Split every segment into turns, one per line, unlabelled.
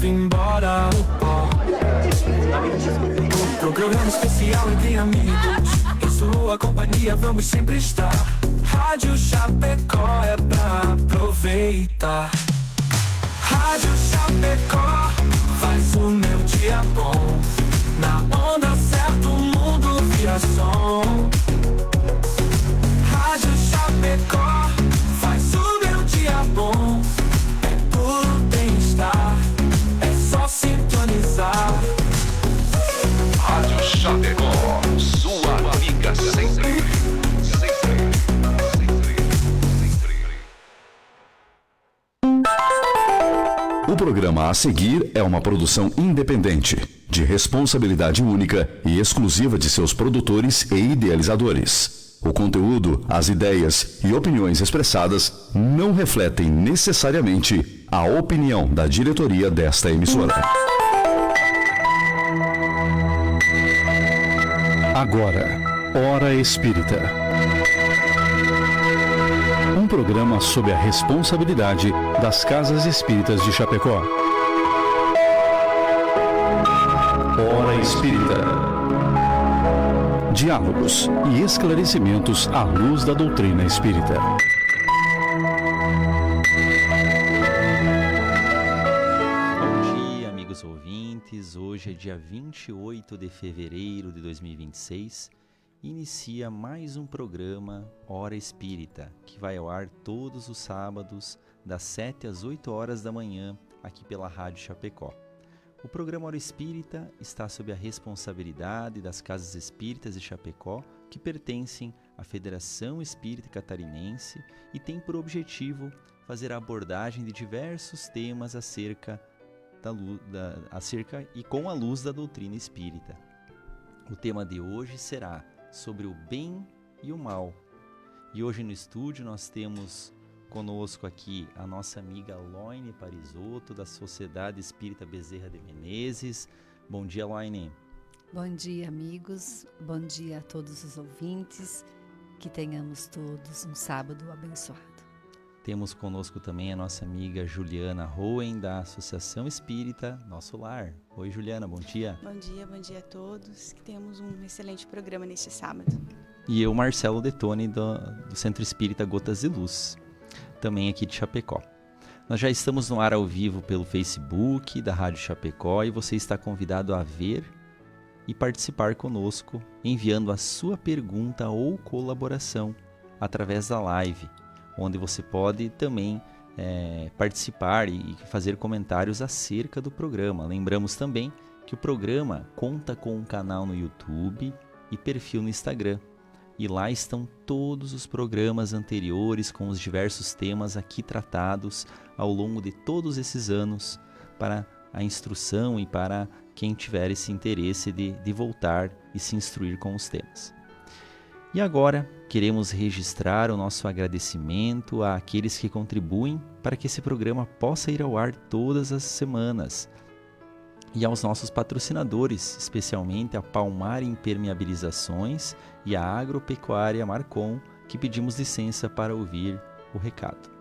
leva embora o pó. Programa especial entre amigos, em sua companhia vamos sempre estar. Rádio Chapecó é pra aproveitar. Rádio Chapecó faz o meu dia bom. Na onda certa o mundo vira som. Rádio Chapecó faz o meu dia bom. É puro bem-estar, é só sintonizar.
Rádio Chapecó, sua amiga sempre.
O programa a seguir é uma produção independente, de responsabilidade única e exclusiva de seus produtores e idealizadores. O conteúdo, as ideias e opiniões expressadas não refletem necessariamente a opinião da diretoria desta emissora. Agora, Hora Espírita. Um programa sob a responsabilidade das Casas Espíritas de Chapecó. Hora Espírita. Diálogos e esclarecimentos à luz da doutrina espírita.
Bom dia, amigos ouvintes. Hoje é dia 28 de fevereiro de 2026. Inicia mais um programa Hora Espírita, que vai ao ar todos os sábados, das 7 às 8 horas da manhã, aqui pela Rádio Chapecó. O programa Hora Espírita está sob a responsabilidade das Casas Espíritas de Chapecó, que pertencem à Federação Espírita Catarinense e tem por objetivo fazer a abordagem de diversos temas acerca e com a luz da doutrina espírita. O tema de hoje será sobre o bem e o mal. E hoje no estúdio nós temos conosco aqui a nossa amiga Loine Parisotto, da Sociedade Espírita Bezerra de Menezes. Bom dia, Loine.
Bom dia, amigos. Bom dia a todos os ouvintes. Que tenhamos todos um sábado abençoado.
Temos conosco também a nossa amiga Juliana Roen, da Associação Espírita Nosso Lar. Oi, Juliana, bom dia.
Bom dia a todos. Que tenhamos um excelente programa neste sábado.
E eu, Marcelo Detoni, do Centro Espírita Gotas de Luz, também aqui de Chapecó. Nós já estamos no ar ao vivo pelo Facebook da Rádio Chapecó e você está convidado a ver e participar conosco, enviando a sua pergunta ou colaboração através da live, onde você pode também participar e fazer comentários acerca do programa. Lembramos também que o programa conta com um canal no YouTube e perfil no Instagram. E lá estão todos os programas anteriores com os diversos temas aqui tratados ao longo de todos esses anos para a instrução e para quem tiver esse interesse de voltar e se instruir com os temas. E agora, queremos registrar o nosso agradecimento àqueles que contribuem para que esse programa possa ir ao ar todas as semanas. E aos nossos patrocinadores, especialmente a Palmar Impermeabilizações e a Agropecuária Marcon, que pedimos licença para ouvir o recado.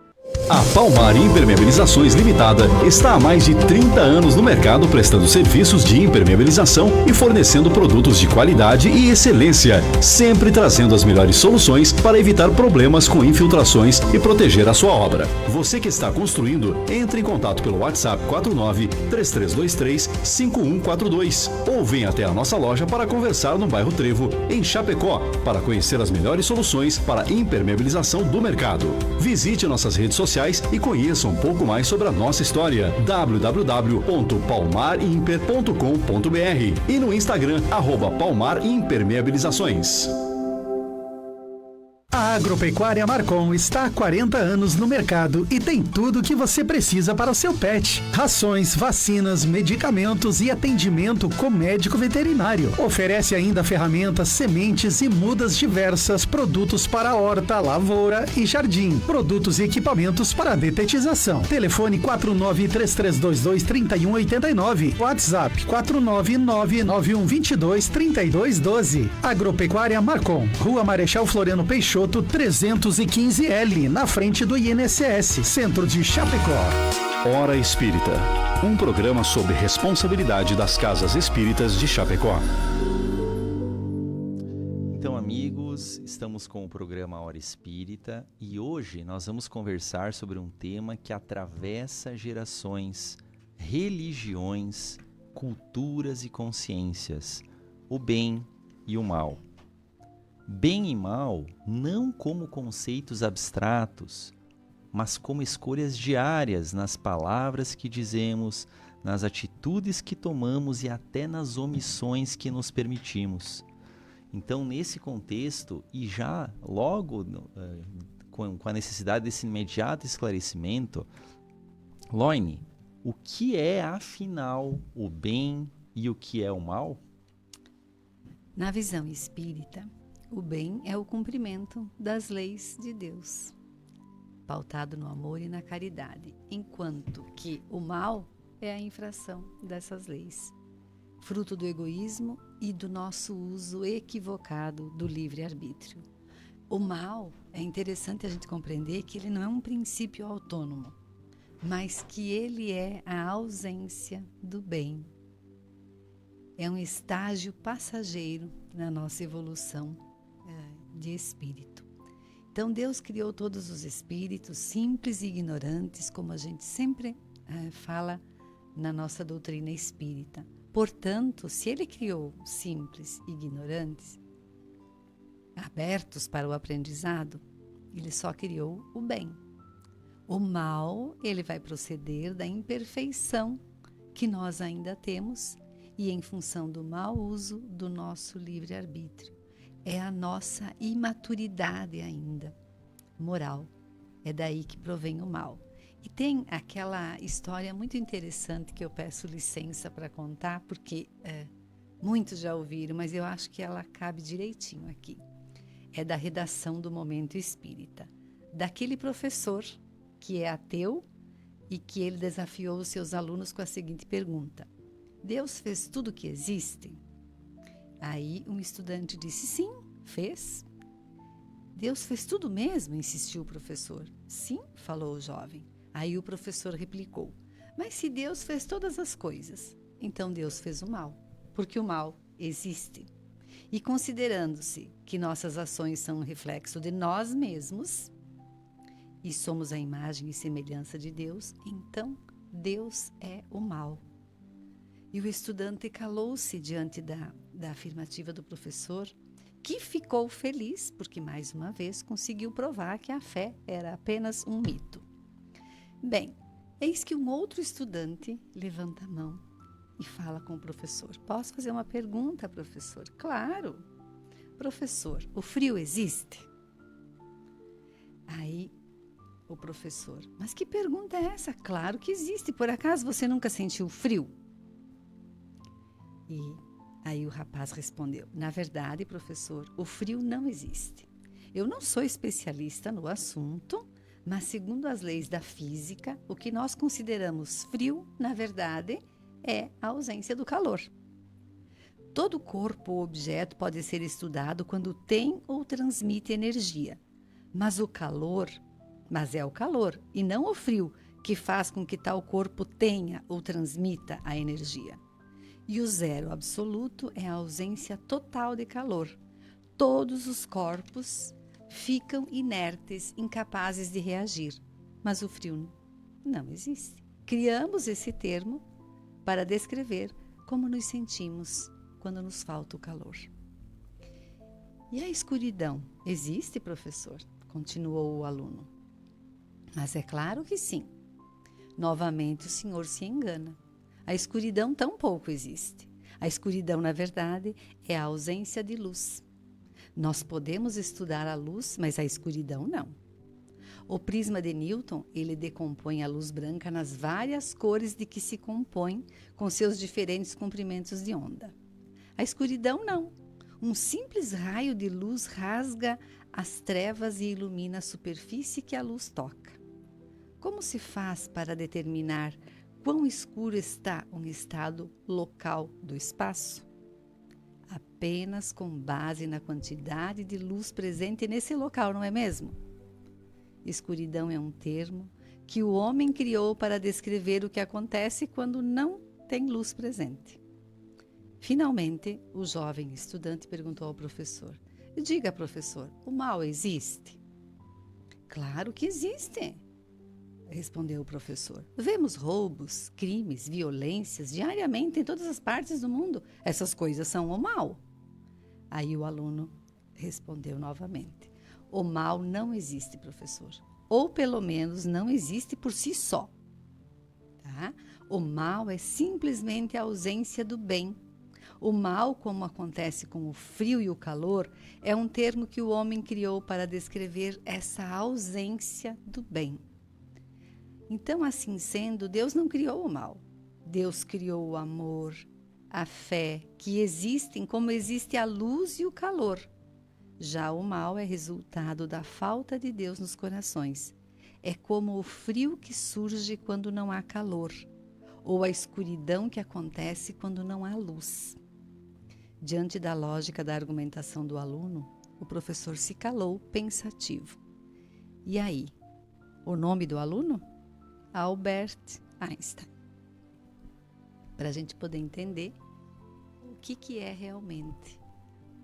A Palmar Impermeabilizações Limitada está há mais de 30 anos no mercado prestando serviços de impermeabilização e fornecendo produtos de qualidade e excelência, sempre trazendo as melhores soluções para evitar problemas com infiltrações e proteger a sua obra. Você que está construindo, entre em contato pelo WhatsApp 49-3323-5142 ou venha até a nossa loja para conversar no bairro Trevo, em Chapecó, para conhecer as melhores soluções para impermeabilização do mercado. Visite nossas redes sociais e conheça um pouco mais sobre a nossa história. www.palmarimper.com.br e no Instagram @palmarimpermeabilizações.
A Agropecuária Marcon está há 40 anos no mercado e tem tudo o que você precisa para o seu pet. Rações, vacinas, medicamentos e atendimento com médico veterinário. Oferece ainda ferramentas, sementes e mudas diversas, produtos para horta, lavoura e jardim. Produtos e equipamentos para detetização. Telefone 4933223189. WhatsApp 49991223212. Agropecuária Marcon, Rua Marechal Floriano Peixoto, 315L, na frente do INSS, Centro de Chapecó.
Hora Espírita, um programa sobre responsabilidade das casas espíritas de Chapecó.
Então, amigos, estamos com o programa Hora Espírita e hoje nós vamos conversar sobre um tema que atravessa gerações, religiões, culturas e consciências: o bem e o mal. Bem e mal não como conceitos abstratos, mas como escolhas diárias nas palavras que dizemos, nas atitudes que tomamos e até nas omissões que nos permitimos. Então, nesse contexto, e já logo com a necessidade desse imediato esclarecimento, Loine, o que é afinal o bem e o que é o mal?
Na visão espírita, o bem é o cumprimento das leis de Deus, pautado no amor e na caridade, enquanto que o mal é a infração dessas leis, fruto do egoísmo e do nosso uso equivocado do livre-arbítrio. O mal, é interessante a gente compreender que ele não é um princípio autônomo, mas que ele é a ausência do bem. É um estágio passageiro na nossa evolução de espírito. Então Deus criou todos os espíritos simples e ignorantes, como a gente sempre fala na nossa doutrina espírita. Portanto, se Ele criou simples e ignorantes, abertos para o aprendizado, Ele só criou o bem. O mal, ele vai proceder da imperfeição que nós ainda temos e em função do mau uso do nosso livre-arbítrio. É a nossa imaturidade ainda moral. É daí que provém o mal. E tem aquela história muito interessante que eu peço licença para contar, porque muitos já ouviram, mas eu acho que ela cabe direitinho aqui. É da redação do Momento Espírita, daquele professor que é ateu e que ele desafiou os seus alunos com a seguinte pergunta: Deus fez tudo o que existe? Aí um estudante disse: sim, fez. Deus fez tudo mesmo? Insistiu o professor. Sim, falou o jovem. Aí o professor replicou: mas se Deus fez todas as coisas, então Deus fez o mal, porque o mal existe. E considerando-se que nossas ações são um reflexo de nós mesmos e somos a imagem e semelhança de Deus, então Deus é o mal. E o estudante calou-se diante da afirmativa do professor, que ficou feliz porque mais uma vez conseguiu provar que a fé era apenas um mito. Bem, eis que um outro estudante levanta a mão e fala com o professor: posso fazer uma pergunta, professor? Claro. Professor, o frio existe? Aí o professor: mas que pergunta é essa? Claro que existe. Por acaso você nunca sentiu frio? E aí o rapaz respondeu: na verdade, professor, o frio não existe. Eu não sou especialista no assunto, mas segundo as leis da física, o que nós consideramos frio, na verdade, é a ausência do calor. Todo corpo ou objeto pode ser estudado quando tem ou transmite energia, mas é o calor e não o frio que faz com que tal corpo tenha ou transmita a energia. E o zero absoluto é a ausência total de calor. Todos os corpos ficam inertes, incapazes de reagir, mas o frio não existe. Criamos esse termo para descrever como nos sentimos quando nos falta o calor. E a escuridão existe, professor? Continuou o aluno. Mas é claro que sim. Novamente o senhor se engana. A escuridão tampouco existe. A escuridão, na verdade, é a ausência de luz. Nós podemos estudar a luz, mas a escuridão não. O prisma de Newton, ele decompõe a luz branca nas várias cores de que se compõe, com seus diferentes comprimentos de onda. A escuridão não. Um simples raio de luz rasga as trevas e ilumina a superfície que a luz toca. Como se faz para determinar quão escuro está um estado local do espaço? Apenas com base na quantidade de luz presente nesse local, não é mesmo? Escuridão é um termo que o homem criou para descrever o que acontece quando não tem luz presente. Finalmente, o jovem estudante perguntou ao professor: diga, professor, o mal existe? Claro que existe, respondeu o professor. Vemos roubos, crimes, violências diariamente em todas as partes do mundo. Essas coisas são o mal. Aí o aluno respondeu novamente: o mal não existe, professor. Ou pelo menos não existe por si só. Tá? O mal é simplesmente a ausência do bem. O mal, como acontece com o frio e o calor, é um termo que o homem criou para descrever essa ausência do bem. Então, assim sendo, Deus não criou o mal. Deus criou o amor, a fé, que existem como existe a luz e o calor. Já o mal é resultado da falta de Deus nos corações. É como o frio que surge quando não há calor, ou a escuridão que acontece quando não há luz. Diante da lógica da argumentação do aluno, o professor se calou, pensativo. E aí? O nome do aluno? Albert Einstein. Para a gente poder entender o que é realmente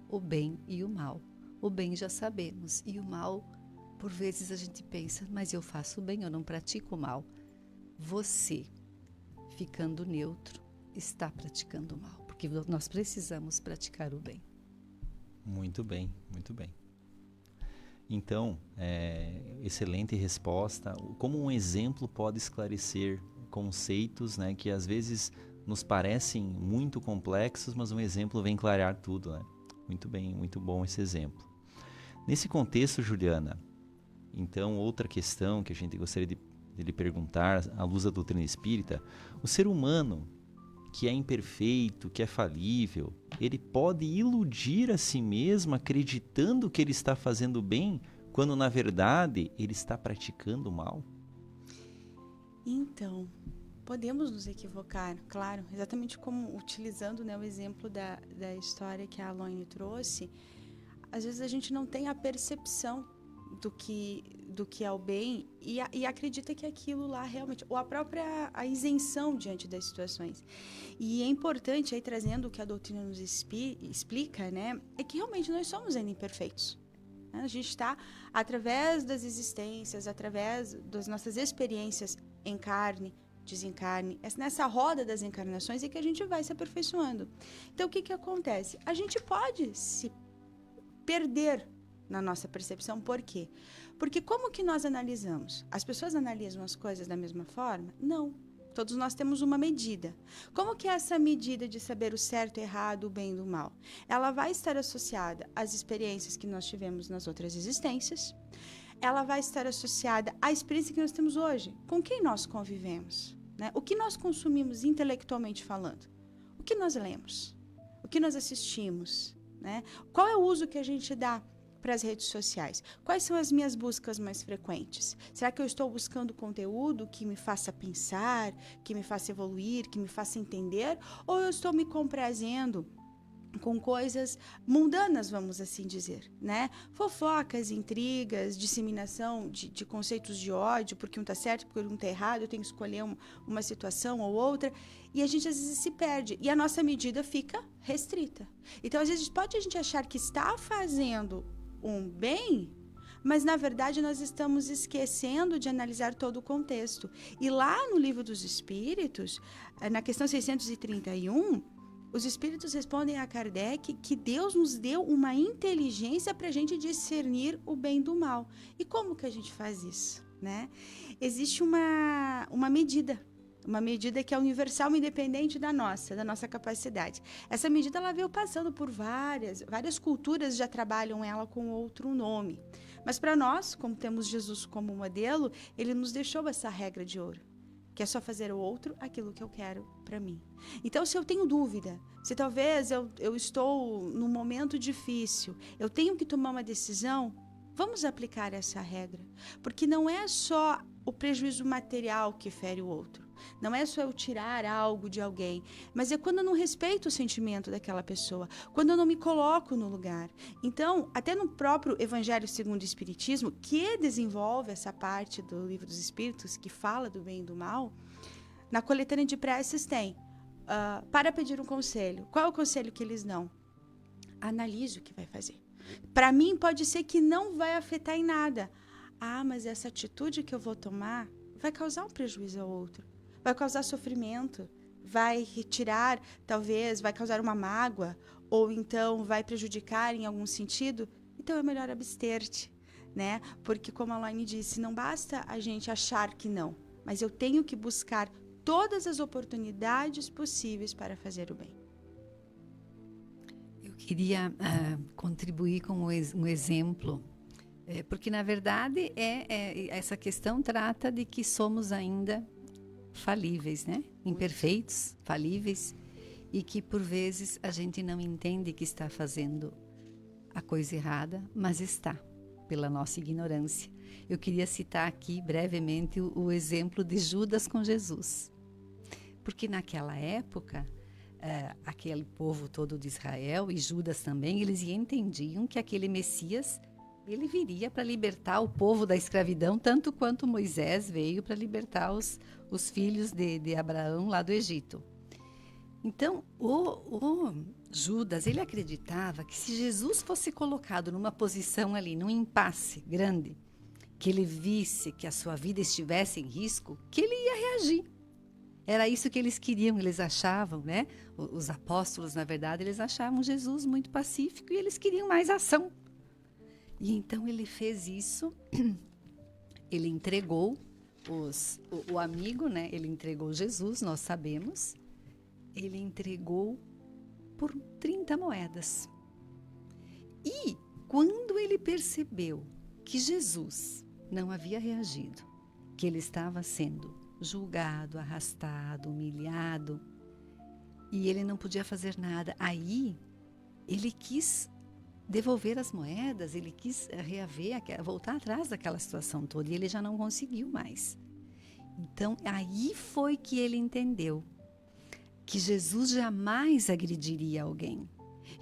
o bem e o mal. O bem já sabemos, e o mal, por vezes a gente pensa, mas eu faço o bem, eu não pratico o mal. Você, ficando neutro, está praticando o mal, porque nós precisamos praticar o bem.
Muito bem, muito bem. Então, excelente resposta. Como um exemplo pode esclarecer conceitos, né, que às vezes nos parecem muito complexos, mas um exemplo vem clarear tudo, né? Muito bem, muito bom esse exemplo. Nesse contexto, Juliana, então outra questão que a gente gostaria de lhe perguntar, à luz da doutrina espírita: o ser humano, que é imperfeito, que é falível, ele pode iludir a si mesmo acreditando que ele está fazendo bem, quando na verdade ele está praticando o mal?
Então, podemos nos equivocar, claro, exatamente como utilizando, né, o exemplo da história que a Aloine trouxe. Às vezes a gente não tem a percepção do que é o bem e acredita que aquilo lá realmente, ou a isenção diante das situações. E é importante, aí trazendo o que a doutrina nos explica, né, é que realmente nós somos ainda imperfeitos. Né? A gente está, através das existências, através das nossas experiências em carne, desencarne, nessa roda das encarnações é que a gente vai se aperfeiçoando. Então, o que acontece? A gente pode se perder na nossa percepção. Por quê? Porque como que nós analisamos? As pessoas analisam as coisas da mesma forma? Não. Todos nós temos uma medida. Como que é essa medida de saber o certo, o errado, o bem e o mal? Ela vai estar associada às experiências que nós tivemos nas outras existências. Ela vai estar associada à experiência que nós temos hoje. Com quem nós convivemos? Né? O que nós consumimos intelectualmente falando? O que nós lemos? O que nós assistimos? Né? Qual é o uso que a gente dá para as redes sociais? Quais são as minhas buscas mais frequentes? Será que eu estou buscando conteúdo que me faça pensar, que me faça evoluir, que me faça entender? Ou eu estou me comprazendo com coisas mundanas, vamos assim dizer, né? Fofocas, intrigas, disseminação de conceitos de ódio, porque um está certo, porque um está errado, eu tenho que escolher uma situação ou outra, e a gente às vezes se perde, e a nossa medida fica restrita. Então, às vezes, pode a gente achar que está fazendo um bem, mas na verdade nós estamos esquecendo de analisar todo o contexto. E lá no Livro dos Espíritos, na questão 631, os Espíritos respondem a Kardec que Deus nos deu uma inteligência para a gente discernir o bem do mal. E como que a gente faz isso? Né? Existe uma medida que é universal, independente da nossa capacidade. Essa medida ela veio passando por várias culturas, já trabalham ela com outro nome. Mas para nós, como temos Jesus como modelo, ele nos deixou essa regra de ouro, que é só fazer o outro aquilo que eu quero para mim. Então, se eu tenho dúvida, se talvez eu estou num momento difícil, eu tenho que tomar uma decisão, vamos aplicar essa regra. Porque não é só o prejuízo material que fere o outro. Não é só eu tirar algo de alguém, mas é quando eu não respeito o sentimento daquela pessoa, quando eu não me coloco no lugar. Então, até no próprio Evangelho segundo o Espiritismo, que desenvolve essa parte do Livro dos Espíritos, que fala do bem e do mal, na coletânea de preces tem, para pedir um conselho. Qual é o conselho que eles dão? Analise o que vai fazer. Para mim, pode ser que não vai afetar em nada. Mas essa atitude que eu vou tomar vai causar um prejuízo ao outro. Vai causar sofrimento. Vai retirar, talvez, vai causar uma mágoa. Ou então vai prejudicar em algum sentido. Então é melhor abster-te, né? Porque, como a Laine disse, não basta a gente achar que não. Mas eu tenho que buscar todas as oportunidades possíveis para fazer o bem.
Eu queria contribuir com um exemplo, porque na verdade essa questão trata de que somos ainda falíveis, né? Imperfeitos, falíveis, e que por vezes a gente não entende que está fazendo a coisa errada, mas está, pela nossa ignorância. Eu queria citar aqui brevemente o exemplo de Judas com Jesus. Porque naquela época, aquele povo todo de Israel e Judas também, eles entendiam que aquele Messias, ele viria para libertar o povo da escravidão, tanto quanto Moisés veio para libertar os filhos de Abraão lá do Egito. Então, o Judas, ele acreditava que se Jesus fosse colocado numa posição ali, num impasse grande, que ele visse que a sua vida estivesse em risco, que ele ia reagir. Era isso que eles queriam, eles achavam, né? Os apóstolos, na verdade, eles achavam Jesus muito pacífico e eles queriam mais ação. E então ele fez isso, ele entregou o amigo, né? Ele entregou Jesus, nós sabemos, ele entregou por 30 moedas. E quando ele percebeu que Jesus não havia reagido, que ele estava sendo julgado, arrastado, humilhado, e ele não podia fazer nada. Aí, ele quis devolver as moedas, ele quis reaver, voltar atrás daquela situação toda, e ele já não conseguiu mais. Então, aí foi que ele entendeu que Jesus jamais agrediria alguém,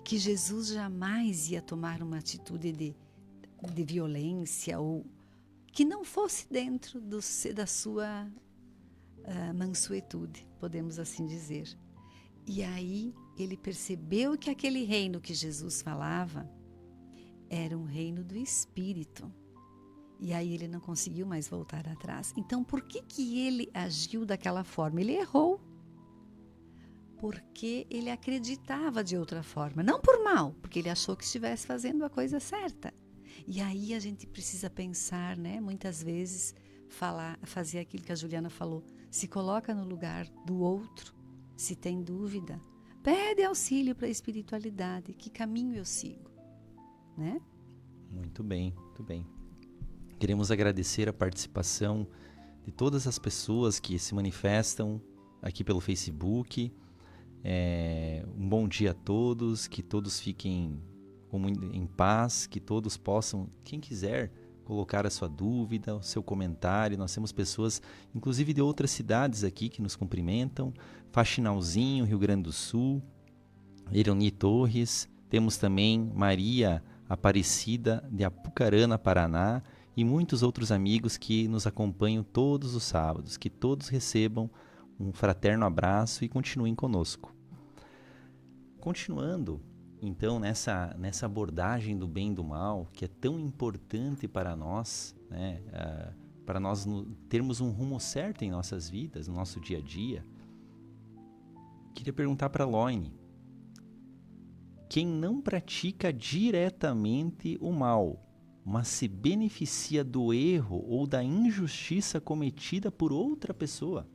que Jesus jamais ia tomar uma atitude de violência, ou que não fosse dentro da sua mansuetude, podemos assim dizer. E aí ele percebeu que aquele reino que Jesus falava era um reino do Espírito. E aí ele não conseguiu mais voltar atrás. Então, por que ele agiu daquela forma? Ele errou. Porque ele acreditava de outra forma. Não por mal, porque ele achou que estivesse fazendo a coisa certa. E aí a gente precisa pensar, né? Muitas vezes fazer aquilo que a Juliana falou. Se coloca no lugar do outro, se tem dúvida, pede auxílio para a espiritualidade, que caminho eu sigo, né?
Muito bem, muito bem. Queremos agradecer a participação de todas as pessoas que se manifestam aqui pelo Facebook. Um bom dia a todos, que todos fiquem em paz, que todos possam, quem quiser, colocar a sua dúvida, o seu comentário. Nós temos pessoas, inclusive de outras cidades aqui, que nos cumprimentam. Faxinalzinho, Rio Grande do Sul, Ironi Torres, temos também Maria Aparecida de Apucarana, Paraná, e muitos outros amigos que nos acompanham todos os sábados. Que todos recebam um fraterno abraço e continuem conosco. Continuando, então, nessa abordagem do bem e do mal, que é tão importante para nós, né, para nós termos um rumo certo em nossas vidas, no nosso dia a dia, queria perguntar para a Laine: quem não pratica diretamente o mal, mas se beneficia do erro ou da injustiça cometida por outra pessoa,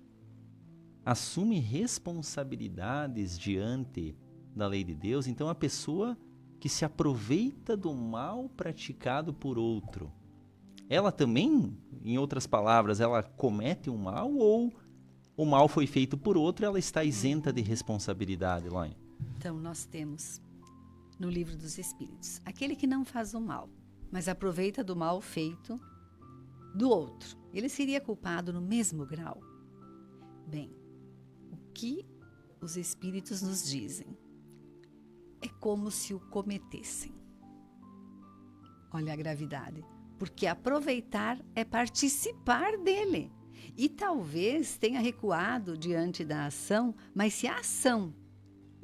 assume responsabilidades diante da lei de Deus? Então, a pessoa que se aproveita do mal praticado por outro, ela também, em outras palavras, ela comete um mal, ou o mal foi feito por outro e ela está isenta de responsabilidade, Laine?
Então, nós temos no Livro dos Espíritos aquele que não faz o mal, mas aproveita do mal feito do outro. Ele seria culpado no mesmo grau. Bem, o que os espíritos nos dizem? É como se o cometessem. Olha a gravidade. Porque aproveitar é participar dele. E talvez tenha recuado diante da ação, mas se a ação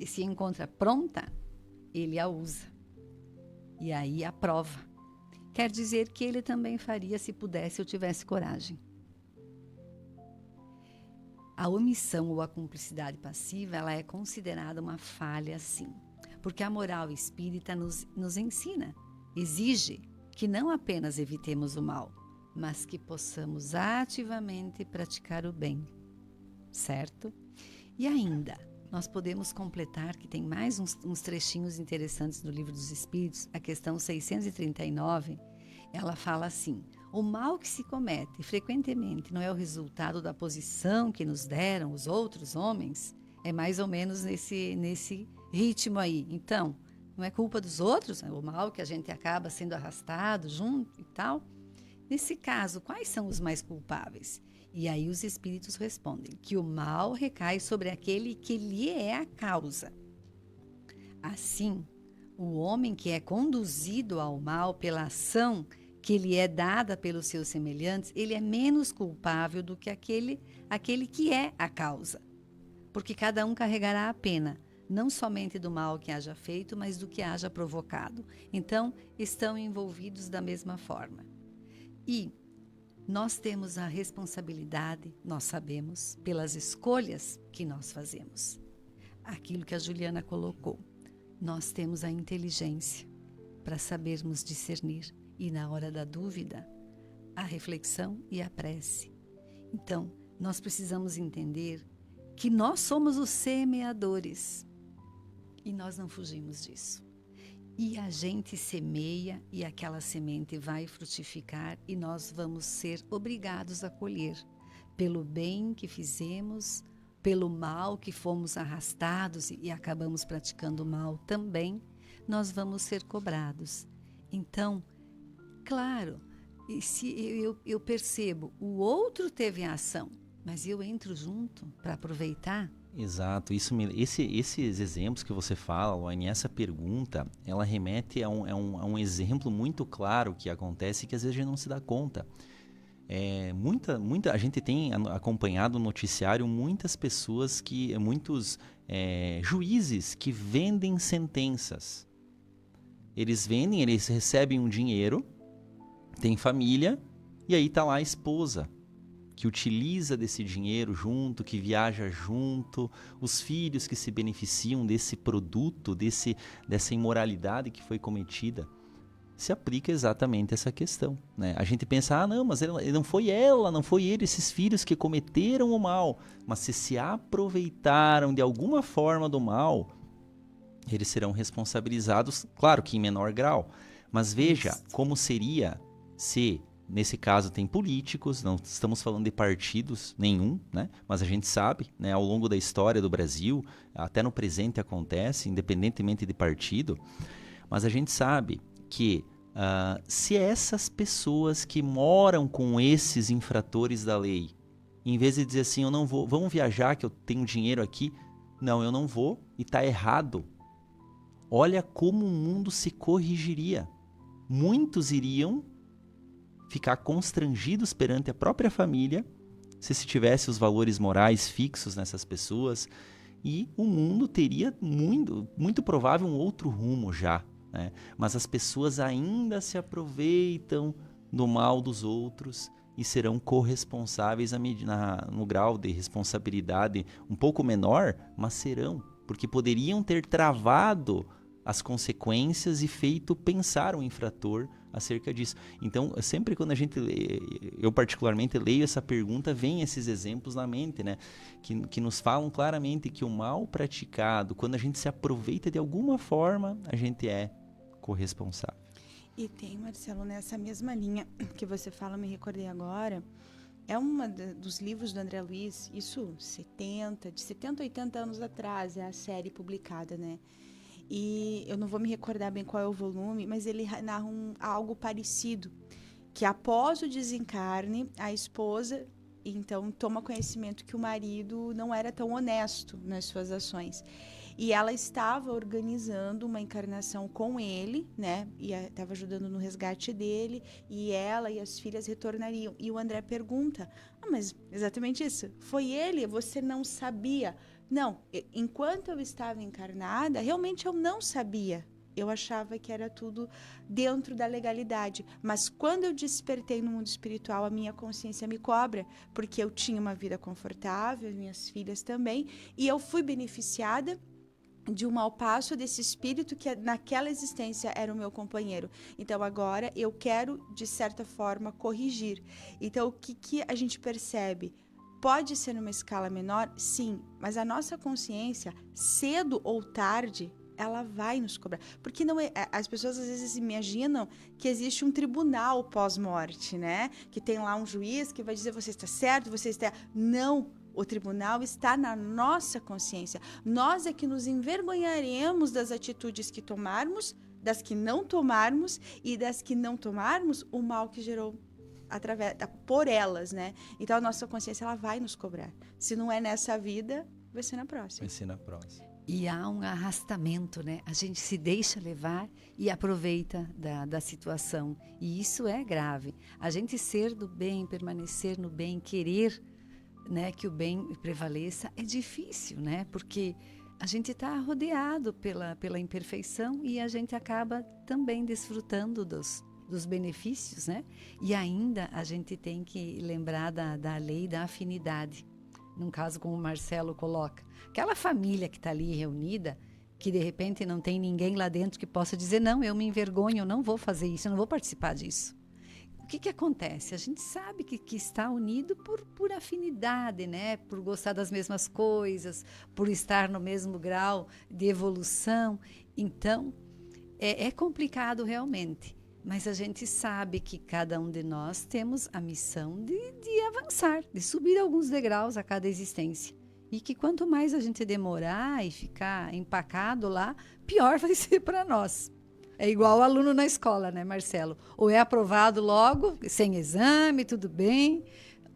se encontra pronta, ele a usa. E aí aprova. Quer dizer que ele também faria se pudesse ou tivesse coragem. A omissão ou a cumplicidade passiva, ela é considerada uma falha, sim. Porque a moral espírita nos ensina, exige que não apenas evitemos o mal, mas que possamos ativamente praticar o bem, certo? E ainda, nós podemos completar, que tem mais uns trechinhos interessantes do Livro dos Espíritos, a questão 639, ela fala assim: o mal que se comete frequentemente não é o resultado da posição que nos deram os outros homens? É mais ou menos nesse ritmo aí. Então, não é culpa dos outros, é o mal que a gente acaba sendo arrastado junto e tal. Nesse caso, quais são os mais culpáveis? E aí os espíritos respondem que o mal recai sobre aquele que lhe é a causa. Assim, o homem que é conduzido ao mal pela ação que lhe é dada pelos seus semelhantes, ele é menos culpável do que aquele que é a causa. Porque cada um carregará a pena, não somente do mal que haja feito, mas do que haja provocado. Então, estão envolvidos da mesma forma. E nós temos a responsabilidade, nós sabemos, pelas escolhas que nós fazemos. Aquilo que a Juliana colocou. Nós temos a inteligência para sabermos discernir. E na hora da dúvida, a reflexão e a prece. Então, nós precisamos entender que nós somos os semeadores. E nós não fugimos disso. E a gente semeia e aquela semente vai frutificar e nós vamos ser obrigados a colher. Pelo bem que fizemos, pelo mal que fomos arrastados e acabamos praticando mal também, nós vamos ser cobrados. Então, claro, e se eu percebo, o outro teve a ação, mas eu entro junto para aproveitar.
Exato, esses exemplos que você fala, Laine, essa pergunta, ela remete a um exemplo muito claro que acontece e que às vezes a gente não se dá conta. A gente tem acompanhado no noticiário muitas pessoas, muitos juízes que vendem sentenças. Eles recebem um dinheiro, tem família, e aí está lá a esposa, que utiliza desse dinheiro junto, que viaja junto, os filhos que se beneficiam desse produto, dessa imoralidade que foi cometida. Se aplica exatamente essa questão, né? A gente pensa, não, mas não foi ela, não foi ele, esses filhos que cometeram o mal, mas se aproveitaram de alguma forma do mal, eles serão responsabilizados, claro que em menor grau, mas veja como seria se... Nesse caso tem políticos, não estamos falando de partidos nenhum, né? Mas a gente sabe, né, ao longo da história do Brasil, até no presente acontece, independentemente de partido, mas a gente sabe que se essas pessoas que moram com esses infratores da lei, em vez de dizer assim, eu não vou, vamos viajar que eu tenho dinheiro aqui, não, eu não vou e está errado, olha como o mundo se corrigiria. Muitos iriam ficar constrangidos perante a própria família, se tivesse os valores morais fixos nessas pessoas, e o mundo teria muito provável um outro rumo já, né? Mas as pessoas ainda se aproveitam do mal dos outros e serão corresponsáveis no grau de responsabilidade um pouco menor, mas serão, porque poderiam ter travado as consequências e feito pensar o infrator acerca disso. Então, sempre quando eu particularmente leio essa pergunta, vem esses exemplos na mente, né? Que nos falam claramente que o mal praticado, quando a gente se aproveita de alguma forma, a gente é corresponsável.
E tem, Marcelo, nessa mesma linha que você fala, me recordei agora, é dos livros do André Luiz, isso de 70, 80 anos atrás, é a série publicada, né? E eu não vou me recordar bem qual é o volume, mas ele narra algo parecido, que após o desencarne, a esposa então toma conhecimento que o marido não era tão honesto nas suas ações. E ela estava organizando uma encarnação com ele, né? E estava ajudando no resgate dele. E ela e as filhas retornariam. E o André pergunta, mas exatamente isso. Foi ele? Você não sabia? Não, enquanto eu estava encarnada, realmente eu não sabia. Eu achava que era tudo dentro da legalidade. Mas quando eu despertei no mundo espiritual, a minha consciência me cobra, porque eu tinha uma vida confortável, minhas filhas também, e eu fui beneficiada de um mau passo desse espírito que naquela existência era o meu companheiro. Então agora eu quero, de certa forma, corrigir. Então o que a gente percebe? Pode ser numa escala menor? Sim, mas a nossa consciência, cedo ou tarde, ela vai nos cobrar. Porque não é, as pessoas às vezes imaginam que existe um tribunal pós-morte, né? Que tem lá um juiz que vai dizer você está certo, você está... Não! O tribunal está na nossa consciência. Nós é que nos envergonharemos das atitudes que tomarmos, das que não tomarmos e das que não tomarmos, o mal que gerou por elas, né? Então a nossa consciência ela vai nos cobrar. Se não é nessa vida, vai ser na próxima.
Vai ser na próxima.
E há um arrastamento, né? A gente se deixa levar e aproveita da situação. E isso é grave. A gente ser do bem, permanecer no bem, querer, né, que o bem prevaleça, é difícil, né? Porque a gente está rodeado pela imperfeição e a gente acaba também desfrutando dos benefícios, né? E ainda a gente tem que lembrar da lei da afinidade. Num caso como o Marcelo coloca, aquela família que está ali reunida, que de repente não tem ninguém lá dentro que possa dizer, não, eu me envergonho, eu não vou fazer isso, eu não vou participar disso. O que acontece? A gente sabe que está unido por afinidade, né? Por gostar das mesmas coisas, por estar no mesmo grau de evolução. Então, é complicado realmente, mas a gente sabe que cada um de nós temos a missão de avançar, de subir alguns degraus a cada existência. E que quanto mais a gente demorar e ficar empacado lá, pior vai ser para nós. É igual o aluno na escola, né, Marcelo? Ou é aprovado logo, sem exame, tudo bem,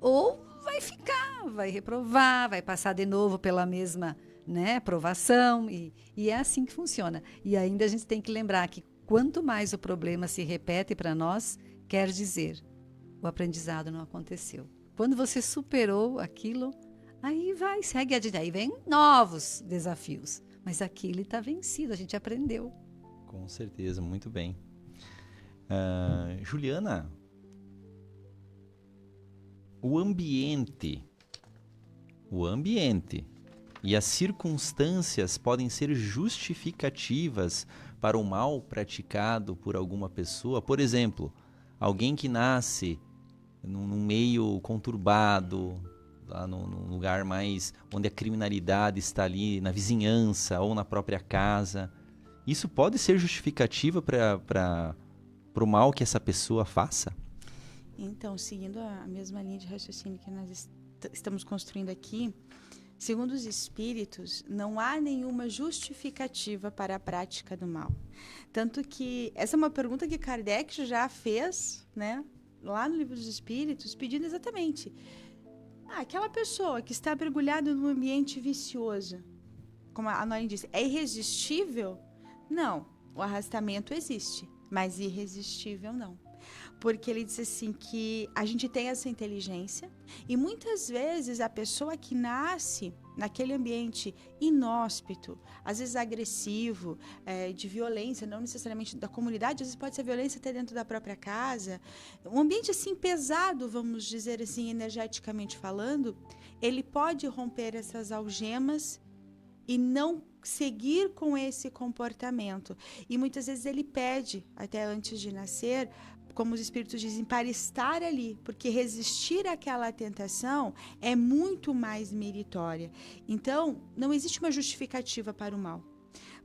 ou vai ficar, vai reprovar, vai passar de novo pela mesma, né, aprovação, e é assim que funciona. E ainda a gente tem que lembrar que quanto mais o problema se repete para nós, quer dizer, o aprendizado não aconteceu. Quando você superou aquilo, aí segue adiante, aí vem novos desafios. Mas aquilo está vencido, a gente aprendeu.
Com certeza, muito bem. Juliana, o ambiente e as circunstâncias podem ser justificativas para o mal praticado por alguma pessoa? Por exemplo, alguém que nasce num meio conturbado, lá num lugar mais onde a criminalidade está ali na vizinhança ou na própria casa. Isso pode ser justificativa para o mal que essa pessoa faça?
Então, seguindo a mesma linha de raciocínio que nós estamos construindo aqui, segundo os espíritos, não há nenhuma justificativa para a prática do mal. Tanto que essa é uma pergunta que Kardec já fez, né, lá no Livro dos Espíritos, pedindo exatamente aquela pessoa que está mergulhada num ambiente vicioso, como a Norin disse, é irresistível? Não, o arrastamento existe, mas irresistível não. Porque ele diz assim que a gente tem essa inteligência e muitas vezes a pessoa que nasce naquele ambiente inóspito, às vezes agressivo, de violência, não necessariamente da comunidade, às vezes pode ser violência até dentro da própria casa, um ambiente assim pesado, vamos dizer assim, energeticamente falando, ele pode romper essas algemas e não seguir com esse comportamento. E muitas vezes ele pede, até antes de nascer, como os espíritos dizem, para estar ali, porque resistir àquela tentação é muito mais meritória. Então, não existe uma justificativa para o mal.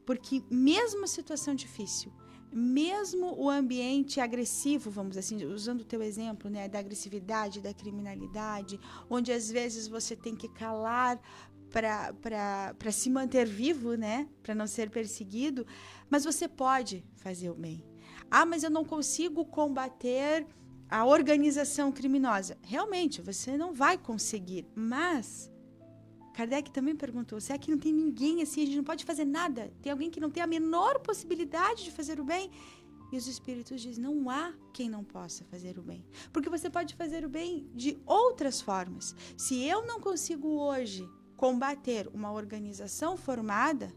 Porque mesmo a situação difícil, mesmo o ambiente agressivo, vamos assim, usando o teu exemplo, né, da agressividade, da criminalidade, onde às vezes você tem que calar para se manter vivo, né? Para não ser perseguido, mas você pode fazer o bem. Mas eu não consigo combater a organização criminosa. Realmente, você não vai conseguir, mas Kardec também perguntou, será que não tem ninguém assim, a gente não pode fazer nada? Tem alguém que não tem a menor possibilidade de fazer o bem? E os espíritos dizem, não há quem não possa fazer o bem. Porque você pode fazer o bem de outras formas. Se eu não consigo hoje combater uma organização formada,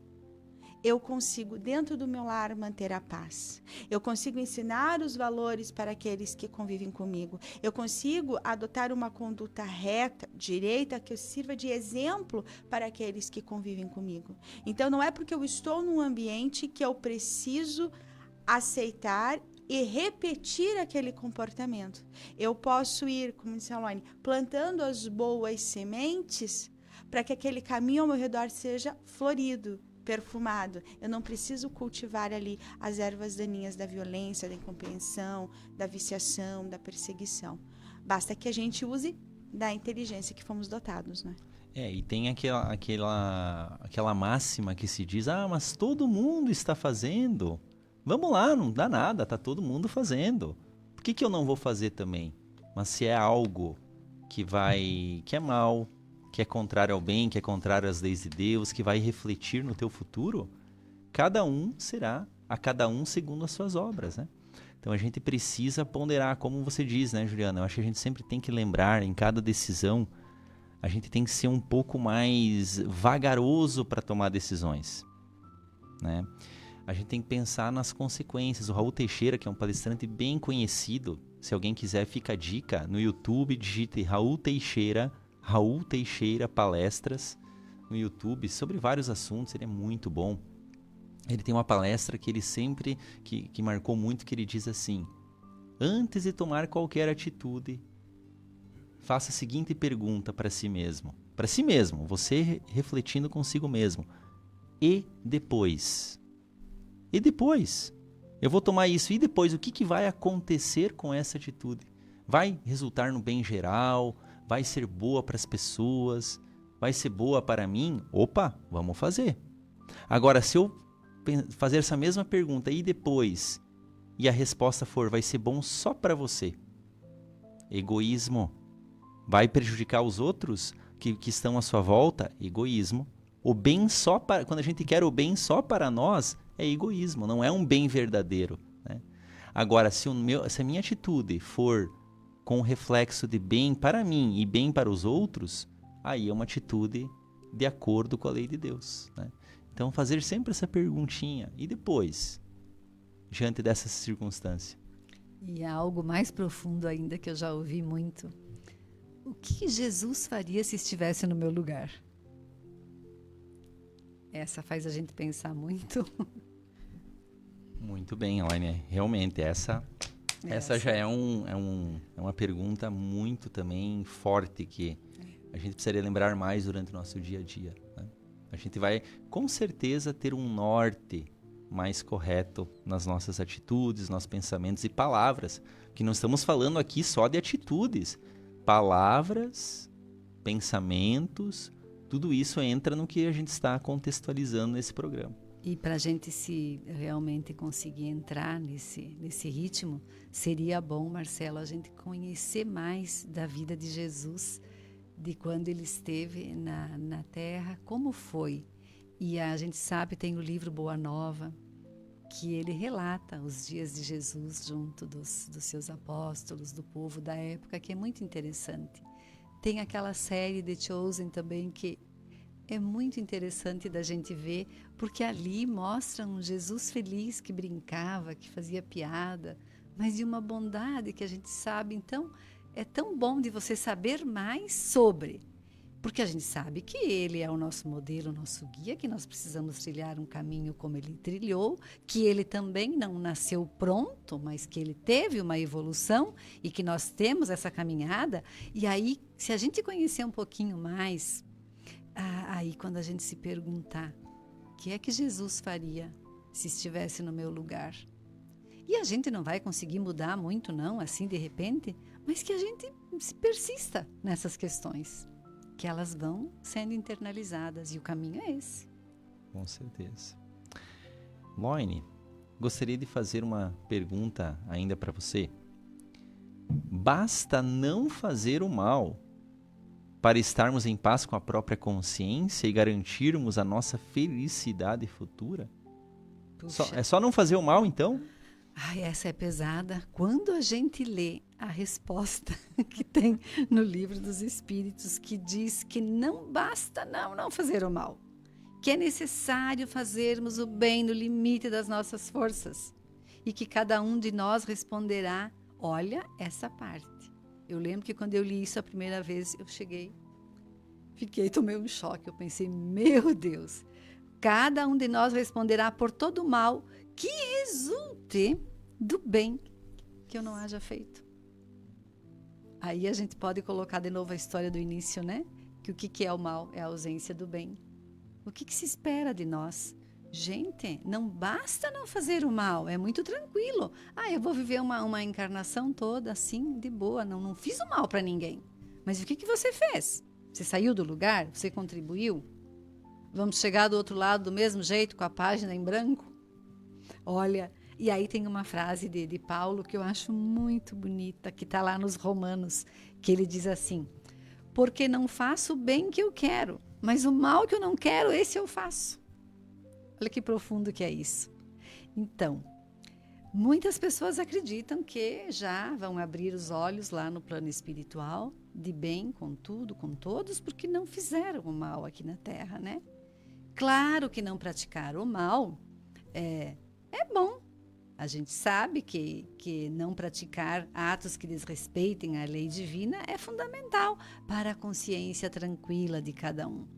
eu consigo, dentro do meu lar, manter a paz. Eu consigo ensinar os valores para aqueles que convivem comigo. Eu consigo adotar uma conduta reta, direita, que sirva de exemplo para aqueles que convivem comigo. Então, não é porque eu estou num ambiente que eu preciso aceitar e repetir aquele comportamento. Eu posso ir, como disse a Lone, plantando as boas sementes para que aquele caminho ao meu redor seja florido, perfumado. Eu não preciso cultivar ali as ervas daninhas da violência, da incompreensão, da viciação, da perseguição. Basta que a gente use da inteligência que fomos dotados, né?
E tem aquela máxima que se diz, mas todo mundo está fazendo. Vamos lá, não dá nada, tá todo mundo fazendo. Por que eu não vou fazer também? Mas se é algo que é mal, que é contrário ao bem, que é contrário às leis de Deus, que vai refletir no teu futuro, cada um será a cada um segundo as suas obras, né? Então a gente precisa ponderar, como você diz, né, Juliana? Eu acho que a gente sempre tem que lembrar, em cada decisão, a gente tem que ser um pouco mais vagaroso para tomar decisões, né? A gente tem que pensar nas consequências. O Raul Teixeira, que é um palestrante bem conhecido, se alguém quiser, fica a dica, no YouTube, digite Raul Teixeira Palestras, no YouTube, sobre vários assuntos, ele é muito bom. Ele tem uma palestra que ele sempre, que marcou muito, que ele diz assim, antes de tomar qualquer atitude, faça a seguinte pergunta para si mesmo, você refletindo consigo mesmo, e depois? Eu vou tomar isso, e depois o que vai acontecer com essa atitude? Vai resultar no bem geral? Vai ser boa para as pessoas? Vai ser boa para mim? Opa, vamos fazer. Agora, se eu fazer essa mesma pergunta, e depois? E a resposta for, vai ser bom só para você. Egoísmo. Vai prejudicar os outros que estão à sua volta? Egoísmo. O bem só para... Quando a gente quer o bem só para nós, é egoísmo, não é um bem verdadeiro, né? Agora, se a minha atitude for com reflexo de bem para mim e bem para os outros, aí é uma atitude de acordo com a lei de Deus, né? Então, fazer sempre essa perguntinha, e depois, diante dessa circunstância?
E há algo mais profundo ainda que eu já ouvi muito. O que Jesus faria se estivesse no meu lugar? Essa faz a gente pensar muito.
Muito bem, Elaine. Realmente, essa já é uma pergunta muito também forte que a gente precisaria lembrar mais durante o nosso dia a dia, né? A gente vai, com certeza, ter um norte mais correto nas nossas atitudes, nossos pensamentos e palavras, que não estamos falando aqui só de atitudes. Palavras, pensamentos, tudo isso entra no que a gente está contextualizando nesse programa.
E para a gente se realmente conseguir entrar nesse ritmo, seria bom, Marcelo, a gente conhecer mais da vida de Jesus, de quando ele esteve na Terra, como foi. E a gente sabe, tem o livro Boa Nova, que ele relata os dias de Jesus junto dos seus apóstolos, do povo da época, que é muito interessante. Tem aquela série The Chosen também, que é muito interessante da gente ver, porque ali mostra um Jesus feliz que brincava, que fazia piada, mas de uma bondade que a gente sabe. Então, é tão bom de você saber mais sobre, porque a gente sabe que ele é o nosso modelo, o nosso guia, que nós precisamos trilhar um caminho como ele trilhou, que ele também não nasceu pronto, mas que ele teve uma evolução e que nós temos essa caminhada. E aí, se a gente conhecer um pouquinho mais, aí quando a gente se perguntar, o que é que Jesus faria se estivesse no meu lugar? E a gente não vai conseguir mudar muito não, assim de repente, mas que a gente persista nessas questões, que elas vão sendo internalizadas, e o caminho é esse.
Com certeza. Loine, gostaria de fazer uma pergunta ainda para você. Basta não fazer o mal para estarmos em paz com a própria consciência e garantirmos a nossa felicidade futura? É só não fazer o mal, então?
Ai, essa é pesada. Quando a gente lê a resposta que tem no Livro dos Espíritos, que diz que não basta não fazer o mal, que é necessário fazermos o bem no limite das nossas forças e que cada um de nós responderá, olha essa parte. Eu lembro que quando eu li isso a primeira vez, eu tomei um choque, eu pensei, meu Deus, cada um de nós responderá por todo o mal que resulte do bem que eu não haja feito. Aí a gente pode colocar de novo a história do início, né? Que o que é o mal? É a ausência do bem. O que se espera de nós? Gente, não basta não fazer o mal, é muito tranquilo. Eu vou viver uma encarnação toda assim, de boa, não fiz o mal para ninguém. Mas o que você fez? Você saiu do lugar? Você contribuiu? Vamos chegar do outro lado do mesmo jeito, com a página em branco? Olha, e aí tem uma frase de Paulo que eu acho muito bonita, que está lá nos Romanos, que ele diz assim, porque não faço o bem que eu quero, mas o mal que eu não quero, esse eu faço. Olha que profundo que é isso. Então, muitas pessoas acreditam que já vão abrir os olhos lá no plano espiritual, de bem com tudo, com todos, porque não fizeram o mal aqui na Terra, né? Claro que não praticar o mal é bom. A gente sabe que não praticar atos que desrespeitem a lei divina é fundamental para a consciência tranquila de cada um.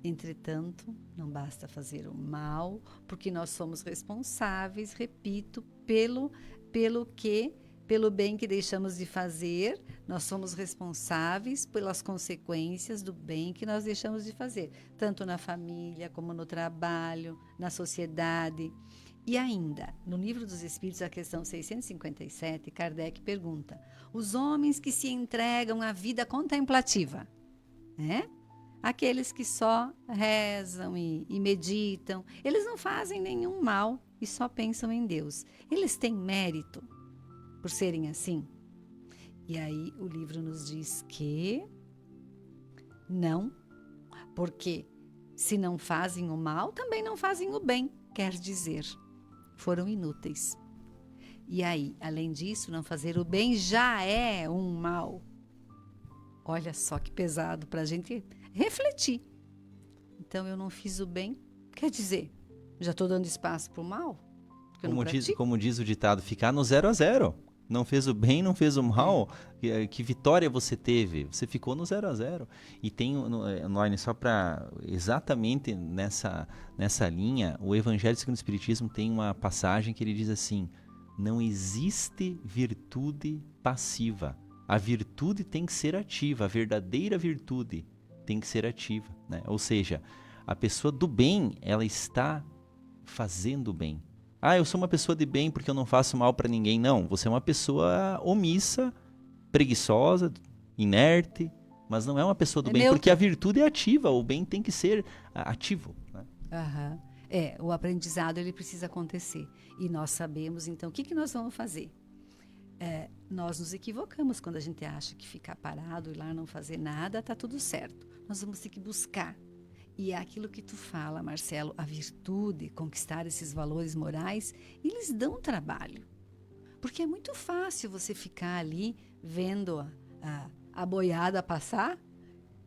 Entretanto, não basta fazer o mal, porque nós somos responsáveis, repito, pelo bem que deixamos de fazer, nós somos responsáveis pelas consequências do bem que nós deixamos de fazer, tanto na família, como no trabalho, na sociedade. E ainda, no Livro dos Espíritos, a questão 657, Kardec pergunta, os homens que se entregam à vida contemplativa, né? Aqueles que só rezam e meditam, eles não fazem nenhum mal e só pensam em Deus. Eles têm mérito por serem assim? E aí o livro nos diz que não, porque se não fazem o mal, também não fazem o bem, quer dizer, foram inúteis. E aí, além disso, não fazer o bem já é um mal. Olha só que pesado para a gente refletir. Então, eu não fiz o bem, quer dizer, já estou dando espaço para o mal?
Como diz o ditado, ficar no 0 a 0. Não fez o bem, não fez o mal. Que vitória você teve? Você ficou no 0 a 0. E tem, Noine, só para exatamente nessa linha, o Evangelho segundo o Espiritismo tem uma passagem que ele diz assim, não existe virtude passiva. A virtude tem que ser ativa, a verdadeira virtude tem que ser ativa, né? Ou seja, a pessoa do bem, ela está fazendo o bem. Eu sou uma pessoa de bem porque eu não faço mal para ninguém. Não, você é uma pessoa omissa, preguiçosa, inerte, mas não é uma pessoa do bem, porque a virtude é ativa, o bem tem que ser ativo, né?
O aprendizado ele precisa acontecer. E nós sabemos, então, o que nós vamos fazer? Nós nos equivocamos quando a gente acha que ficar parado e lá não fazer nada, está tudo certo. Nós vamos ter que buscar. E é aquilo que tu fala, Marcelo, a virtude, conquistar esses valores morais, eles dão trabalho. Porque é muito fácil você ficar ali vendo a boiada passar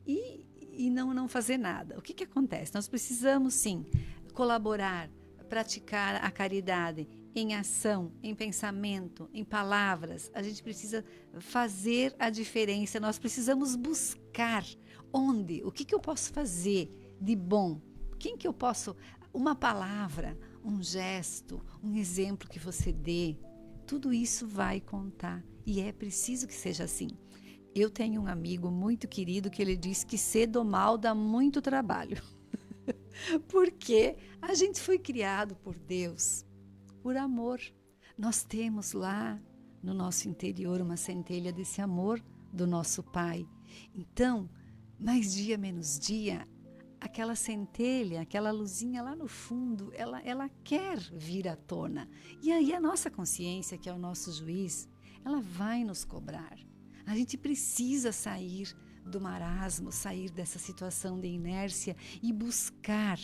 e não fazer nada. O que acontece? Nós precisamos, sim, colaborar, praticar a caridade em ação, em pensamento, em palavras. A gente precisa fazer a diferença. Nós precisamos buscar onde, o que eu posso fazer de bom, quem que eu posso, uma palavra, um gesto, um exemplo que você dê, tudo isso vai contar e é preciso que seja assim. Eu tenho um amigo muito querido que ele diz que ser do mal dá muito trabalho, porque a gente foi criado por Deus, por amor. Nós temos lá no nosso interior uma centelha desse amor do nosso Pai. Então, mais dia menos dia, aquela centelha, aquela luzinha lá no fundo, ela quer vir à tona. E aí a nossa consciência, que é o nosso juiz, ela vai nos cobrar. A gente precisa sair do marasmo, sair dessa situação de inércia e buscar.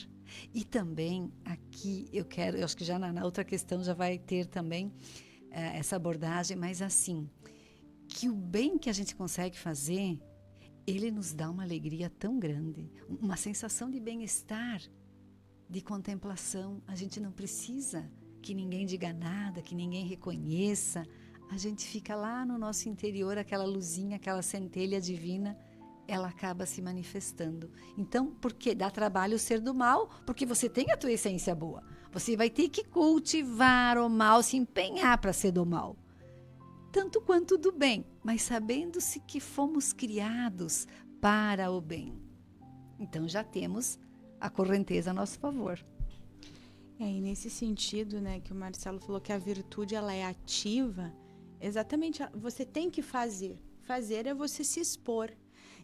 E também aqui eu acho que já na outra questão já vai ter também essa abordagem, mas assim, que o bem que a gente consegue fazer, ele nos dá uma alegria tão grande, uma sensação de bem-estar, de contemplação. A gente não precisa que ninguém diga nada, que ninguém reconheça. A gente fica lá no nosso interior, aquela luzinha, aquela centelha divina, ela acaba se manifestando. Então, por que dá trabalho ser do mal? Porque você tem a tua essência boa. Você vai ter que cultivar o mal, se empenhar para ser do mal. Tanto quanto do bem, mas sabendo-se que fomos criados para o bem. Então, já temos a correnteza a nosso favor.
E nesse sentido, né, que o Marcelo falou que a virtude ela é ativa, exatamente, você tem que fazer. Fazer é você se expor.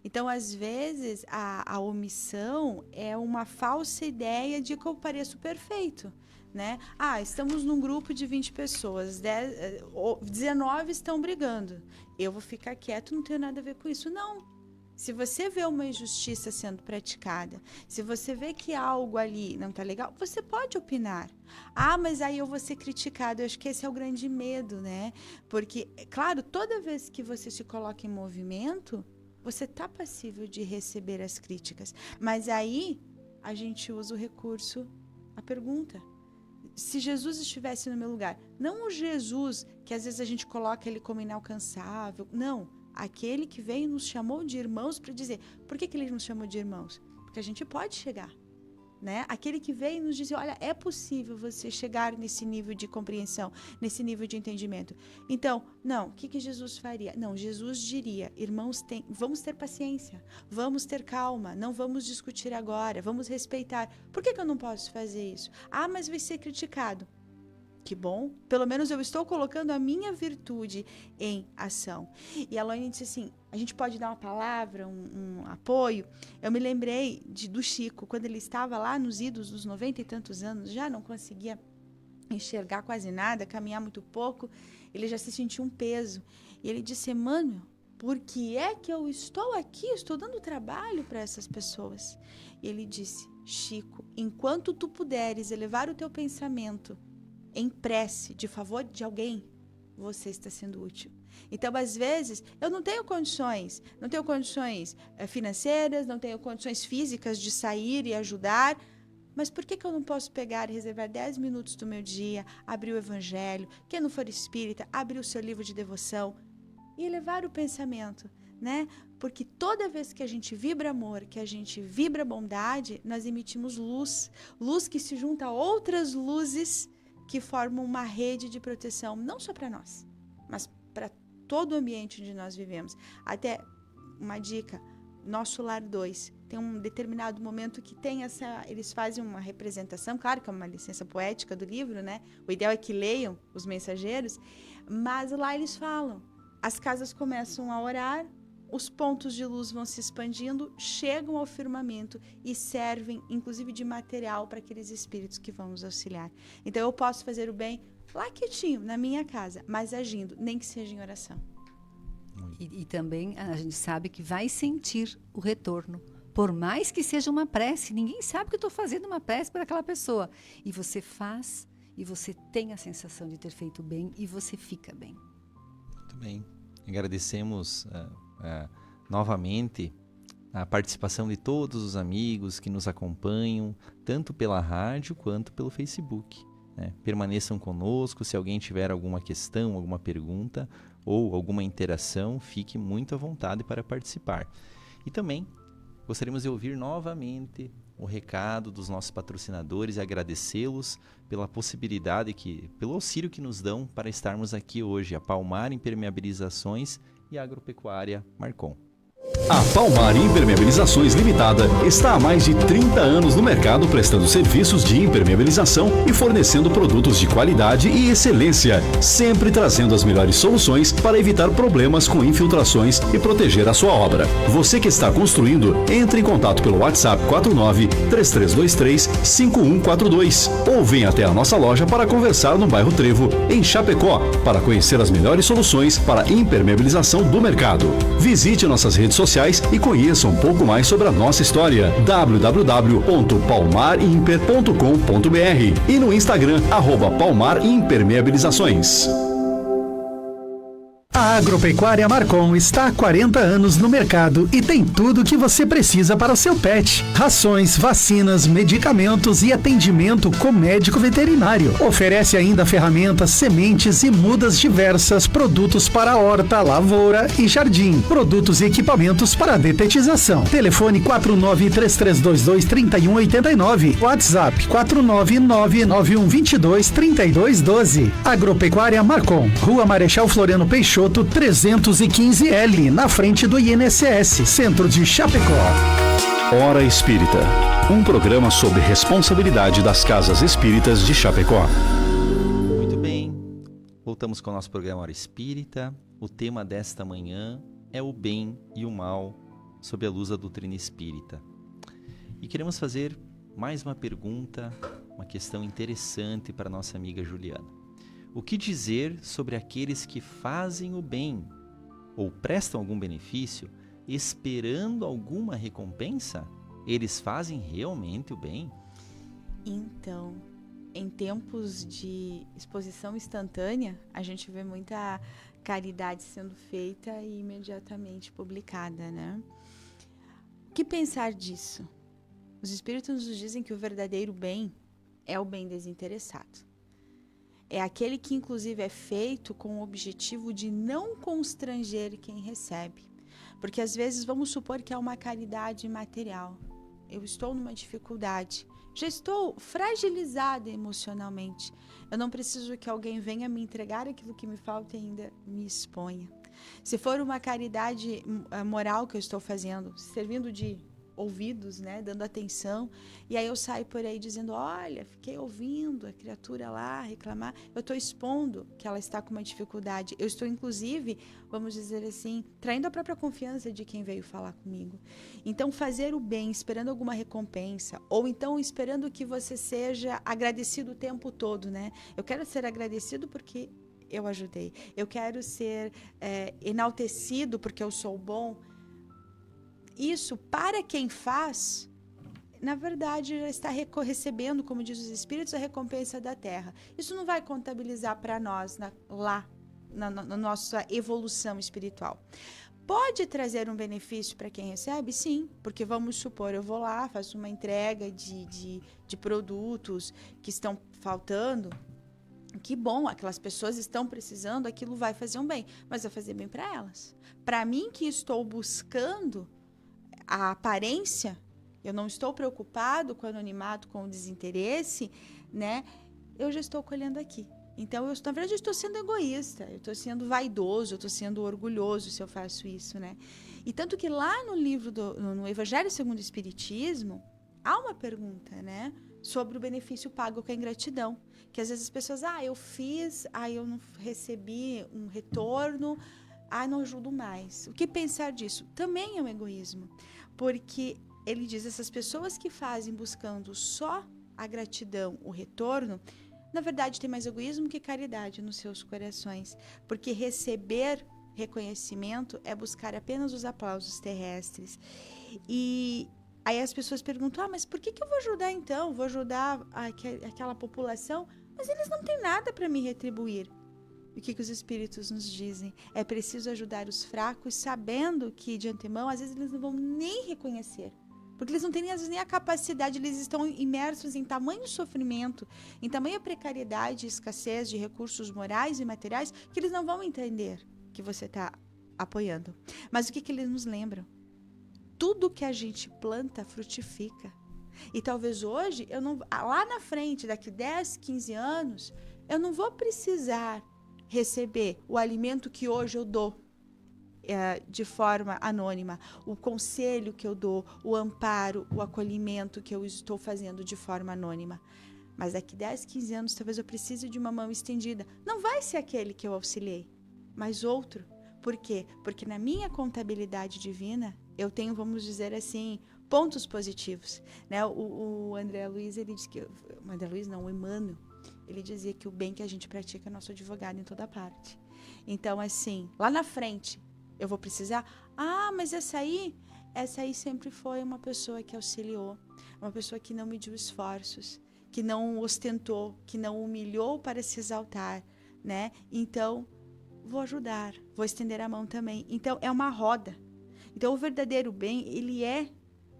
Então, às vezes, a omissão é uma falsa ideia de que eu pareço perfeito, né? Estamos num grupo de 20 pessoas, 19 estão brigando. Eu vou ficar quieto, não tenho nada a ver com isso. Não. Se você vê uma injustiça sendo praticada, se você vê que algo ali não está legal, você pode opinar. Mas aí eu vou ser criticado. Eu acho que esse é o grande medo, né? Porque, claro, toda vez que você se coloca em movimento, você está passível de receber as críticas. Mas aí a gente usa o recurso, a pergunta. Se Jesus estivesse no meu lugar, não o Jesus que às vezes a gente coloca ele como inalcançável, não. Aquele que veio e nos chamou de irmãos para dizer, por que ele nos chamou de irmãos? Porque a gente pode chegar, né? Aquele que veio e nos diz, olha, é possível você chegar nesse nível de compreensão, nesse nível de entendimento. Então, não, o que Jesus faria? Não, Jesus diria, irmãos, vamos ter paciência, vamos ter calma, não vamos discutir agora, vamos respeitar. Por que eu não posso fazer isso? Mas vai ser criticado. Que bom, pelo menos eu estou colocando a minha virtude em ação. E a Elaine disse assim, a gente pode dar uma palavra, um apoio. Eu me lembrei do Chico, quando ele estava lá nos idos dos 90 e tantos anos, já não conseguia enxergar quase nada, caminhar muito pouco, ele já se sentia um peso. E ele disse, Emmanuel, por que é que eu estou aqui, estou dando trabalho para essas pessoas? E ele disse, Chico, enquanto tu puderes elevar o teu pensamento em prece, de favor de alguém, você está sendo útil. Então, às vezes, eu não tenho condições financeiras, não tenho condições físicas de sair e ajudar, mas por que eu não posso pegar e reservar 10 minutos do meu dia, abrir o Evangelho, quem não for espírita, abrir o seu livro de devoção e elevar o pensamento, né? Porque toda vez que a gente vibra amor, que a gente vibra bondade, nós emitimos luz, luz que se junta a outras luzes que formam uma rede de proteção, não só para nós, mas para todo o ambiente onde nós vivemos. Até uma dica, Nosso Lar 2, tem um determinado momento que tem eles fazem uma representação, claro que é uma licença poética do livro, né? O ideal é que leiam os mensageiros, mas lá eles falam, as casas começam a orar, os pontos de luz vão se expandindo, chegam ao firmamento e servem, inclusive, de material para aqueles espíritos que vão nos auxiliar. Então, eu posso fazer o bem lá quietinho, na minha casa, mas agindo, nem que seja em oração.
E também a gente sabe que vai sentir o retorno. Por mais que seja uma prece, ninguém sabe que eu estou fazendo uma prece para aquela pessoa. E você faz, e você tem a sensação de ter feito bem, e você fica bem.
Muito bem. Agradecemos novamente a participação de todos os amigos que nos acompanham, tanto pela rádio quanto pelo Facebook. Permaneçam conosco, se alguém tiver alguma questão, alguma pergunta ou alguma interação, fique muito à vontade para participar. E também gostaríamos de ouvir novamente o recado dos nossos patrocinadores e agradecê-los pela possibilidade, pelo auxílio que nos dão para estarmos aqui hoje, a Palmar Impermeabilizações e a Agropecuária Marcon.
A Palmar Impermeabilizações Limitada está há mais de 30 anos no mercado prestando serviços de impermeabilização e fornecendo produtos de qualidade e excelência, sempre trazendo as melhores soluções para evitar problemas com infiltrações e proteger a sua obra. Você que está construindo, entre em contato pelo WhatsApp 49-3323-5142 ou venha até a nossa loja para conversar no bairro Trevo, em Chapecó, para conhecer as melhores soluções para impermeabilização do mercado. Visite nossas redes sociais e conheça um pouco mais sobre a nossa história. www.palmarimper.com.br e no Instagram @palmarimpermeabilizações.
A Agropecuária Marcon está há 40 anos no mercado e tem tudo o que você precisa para o seu pet. Rações, vacinas, medicamentos e atendimento com médico veterinário. Oferece ainda ferramentas, sementes e mudas diversas, produtos para horta, lavoura e jardim. Produtos e equipamentos para detetização. Telefone 4933223189. WhatsApp 49991223212. Agropecuária Marcon. Rua Marechal Floriano Peixoto, 315L, na frente do INSS, centro de Chapecó.
Hora Espírita, um programa sobre responsabilidade das casas espíritas de Chapecó.
Muito bem, voltamos com o nosso programa Hora Espírita. O tema desta manhã é o bem e o mal sob a luz da doutrina espírita. E queremos fazer mais uma pergunta, uma questão interessante para nossa amiga Juliana. O que dizer sobre aqueles que fazem o bem ou prestam algum benefício esperando alguma recompensa? Eles fazem realmente o bem?
Então, em tempos de exposição instantânea, a gente vê muita caridade sendo feita e imediatamente publicada, né? O que pensar disso? Os espíritos nos dizem que o verdadeiro bem é o bem desinteressado. É aquele que, inclusive, é feito com o objetivo de não constranger quem recebe. Porque, às vezes, vamos supor que é uma caridade material. Eu estou numa dificuldade. Já estou fragilizada emocionalmente. Eu não preciso que alguém venha me entregar aquilo que me falta e ainda me exponha. Se for uma caridade moral que eu estou fazendo, servindo de ouvidos, né, dando atenção, e aí eu saio por aí dizendo, olha, fiquei ouvindo a criatura lá reclamar, eu estou expondo que ela está com uma dificuldade, eu estou inclusive, vamos dizer assim, traindo a própria confiança de quem veio falar comigo. Então fazer o bem esperando alguma recompensa, ou então esperando que você seja agradecido o tempo todo, né? Eu quero ser agradecido porque eu ajudei, eu quero ser enaltecido porque eu sou bom. Isso, para quem faz, na verdade, já está recebendo, como diz os espíritos, a recompensa da terra. Isso não vai contabilizar para nós na nossa evolução espiritual. Pode trazer um benefício para quem recebe? Sim, porque vamos supor, eu vou lá, faço uma entrega de produtos que estão faltando. Que bom, aquelas pessoas estão precisando, aquilo vai fazer um bem, mas vai fazer bem para elas. Para mim que estou buscando a aparência, eu não estou preocupado com o anonimato, com o desinteresse, né? Eu já estou colhendo aqui. Então, na verdade, eu estou sendo egoísta, eu estou sendo vaidoso, eu estou sendo orgulhoso se eu faço isso, né? E tanto que lá no livro, no Evangelho segundo o Espiritismo, há uma pergunta, né? Sobre o benefício pago com a ingratidão. Que às vezes as pessoas, eu fiz, eu não recebi um retorno, não ajudo mais. O que pensar disso? Também é um egoísmo. Porque ele diz, essas pessoas que fazem buscando só a gratidão, o retorno, na verdade tem mais egoísmo que caridade nos seus corações. Porque receber reconhecimento é buscar apenas os aplausos terrestres. E aí as pessoas perguntam, mas por que eu vou ajudar então? Vou ajudar aquela população? Mas eles não têm nada para me retribuir. E o que os espíritos nos dizem? É preciso ajudar os fracos, sabendo que, de antemão, às vezes eles não vão nem reconhecer. Porque eles não têm, às vezes, nem a capacidade, eles estão imersos em tamanho sofrimento, em tamanha precariedade e escassez de recursos morais e materiais, que eles não vão entender que você está apoiando. Mas o que eles nos lembram? Tudo que a gente planta frutifica. E talvez hoje, lá na frente, daqui 10, 15 anos, eu não vou precisar receber o alimento que hoje eu dou. de forma anônima, o conselho que eu dou, o amparo, o acolhimento que eu estou fazendo de forma anônima. Mas daqui 10, 15 anos, talvez eu precise de uma mão estendida. Não vai ser aquele que eu auxiliei, mas outro. Por quê? Porque na minha contabilidade divina, eu tenho, vamos dizer assim, pontos positivos. Né? O André Luiz, ele diz que... O André Luiz não, o Emmanuel, ele dizia que o bem que a gente pratica é nosso advogado em toda parte. Então, assim, lá na frente, eu vou precisar... mas essa aí sempre foi uma pessoa que auxiliou, uma pessoa que não mediu esforços, que não ostentou, que não humilhou para se exaltar, né? Então, vou ajudar, vou estender a mão também. Então, é uma roda. Então, o verdadeiro bem, ele é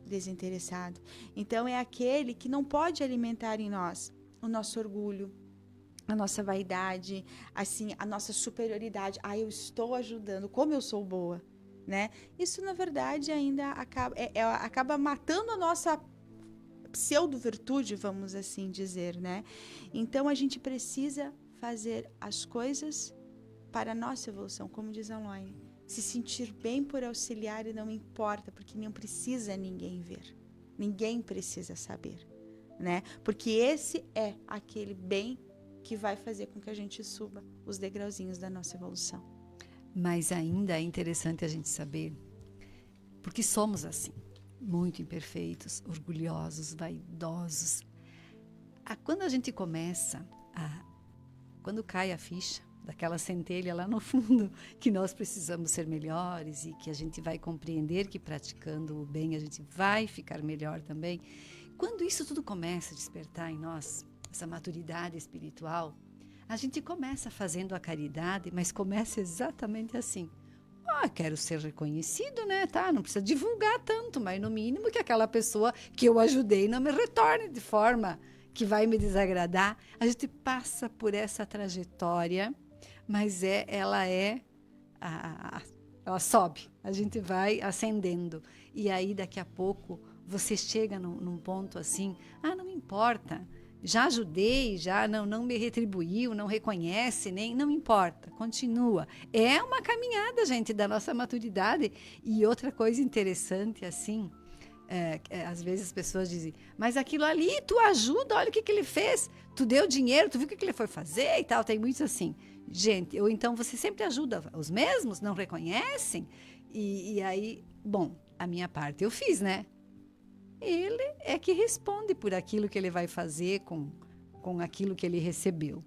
desinteressado. Então, é aquele que não pode alimentar em nós o nosso orgulho, a nossa vaidade, assim, a nossa superioridade. Eu estou ajudando, como eu sou boa, né? Isso, na verdade, ainda acaba matando a nossa pseudo-virtude, vamos assim dizer, né? Então, a gente precisa fazer as coisas para a nossa evolução, como diz a Elaine. Se sentir bem por auxiliar e não importa, porque não precisa ninguém ver. Ninguém precisa saber, né? Porque esse é aquele bem que vai fazer com que a gente suba os degrauzinhos da nossa evolução.
Mas ainda é interessante a gente saber, porque somos assim, muito imperfeitos, orgulhosos, vaidosos. Quando a gente começa, quando cai a ficha daquela centelha lá no fundo, que nós precisamos ser melhores e que a gente vai compreender que praticando o bem a gente vai ficar melhor também. Quando isso tudo começa a despertar em nós, essa maturidade espiritual, a gente começa fazendo a caridade, mas começa exatamente assim. Quero ser reconhecido, né? Não precisa divulgar tanto, mas no mínimo que aquela pessoa que eu ajudei não me retorne de forma que vai me desagradar. A gente passa por essa trajetória, mas ela sobe, a gente vai ascendendo. E aí, daqui a pouco, você chega num ponto assim, não me importa, já ajudei, já não me retribuiu, não reconhece, não importa, continua. É uma caminhada, gente, da nossa maturidade. E outra coisa interessante, assim, às vezes as pessoas dizem, mas aquilo ali, tu ajuda, olha o que ele fez, tu deu dinheiro, tu viu o que ele foi fazer e tal, tem muitos assim. Gente, ou então você sempre ajuda os mesmos, não reconhecem, e aí, bom, a minha parte eu fiz, né? Ele é que responde por aquilo que ele vai fazer com aquilo que ele recebeu.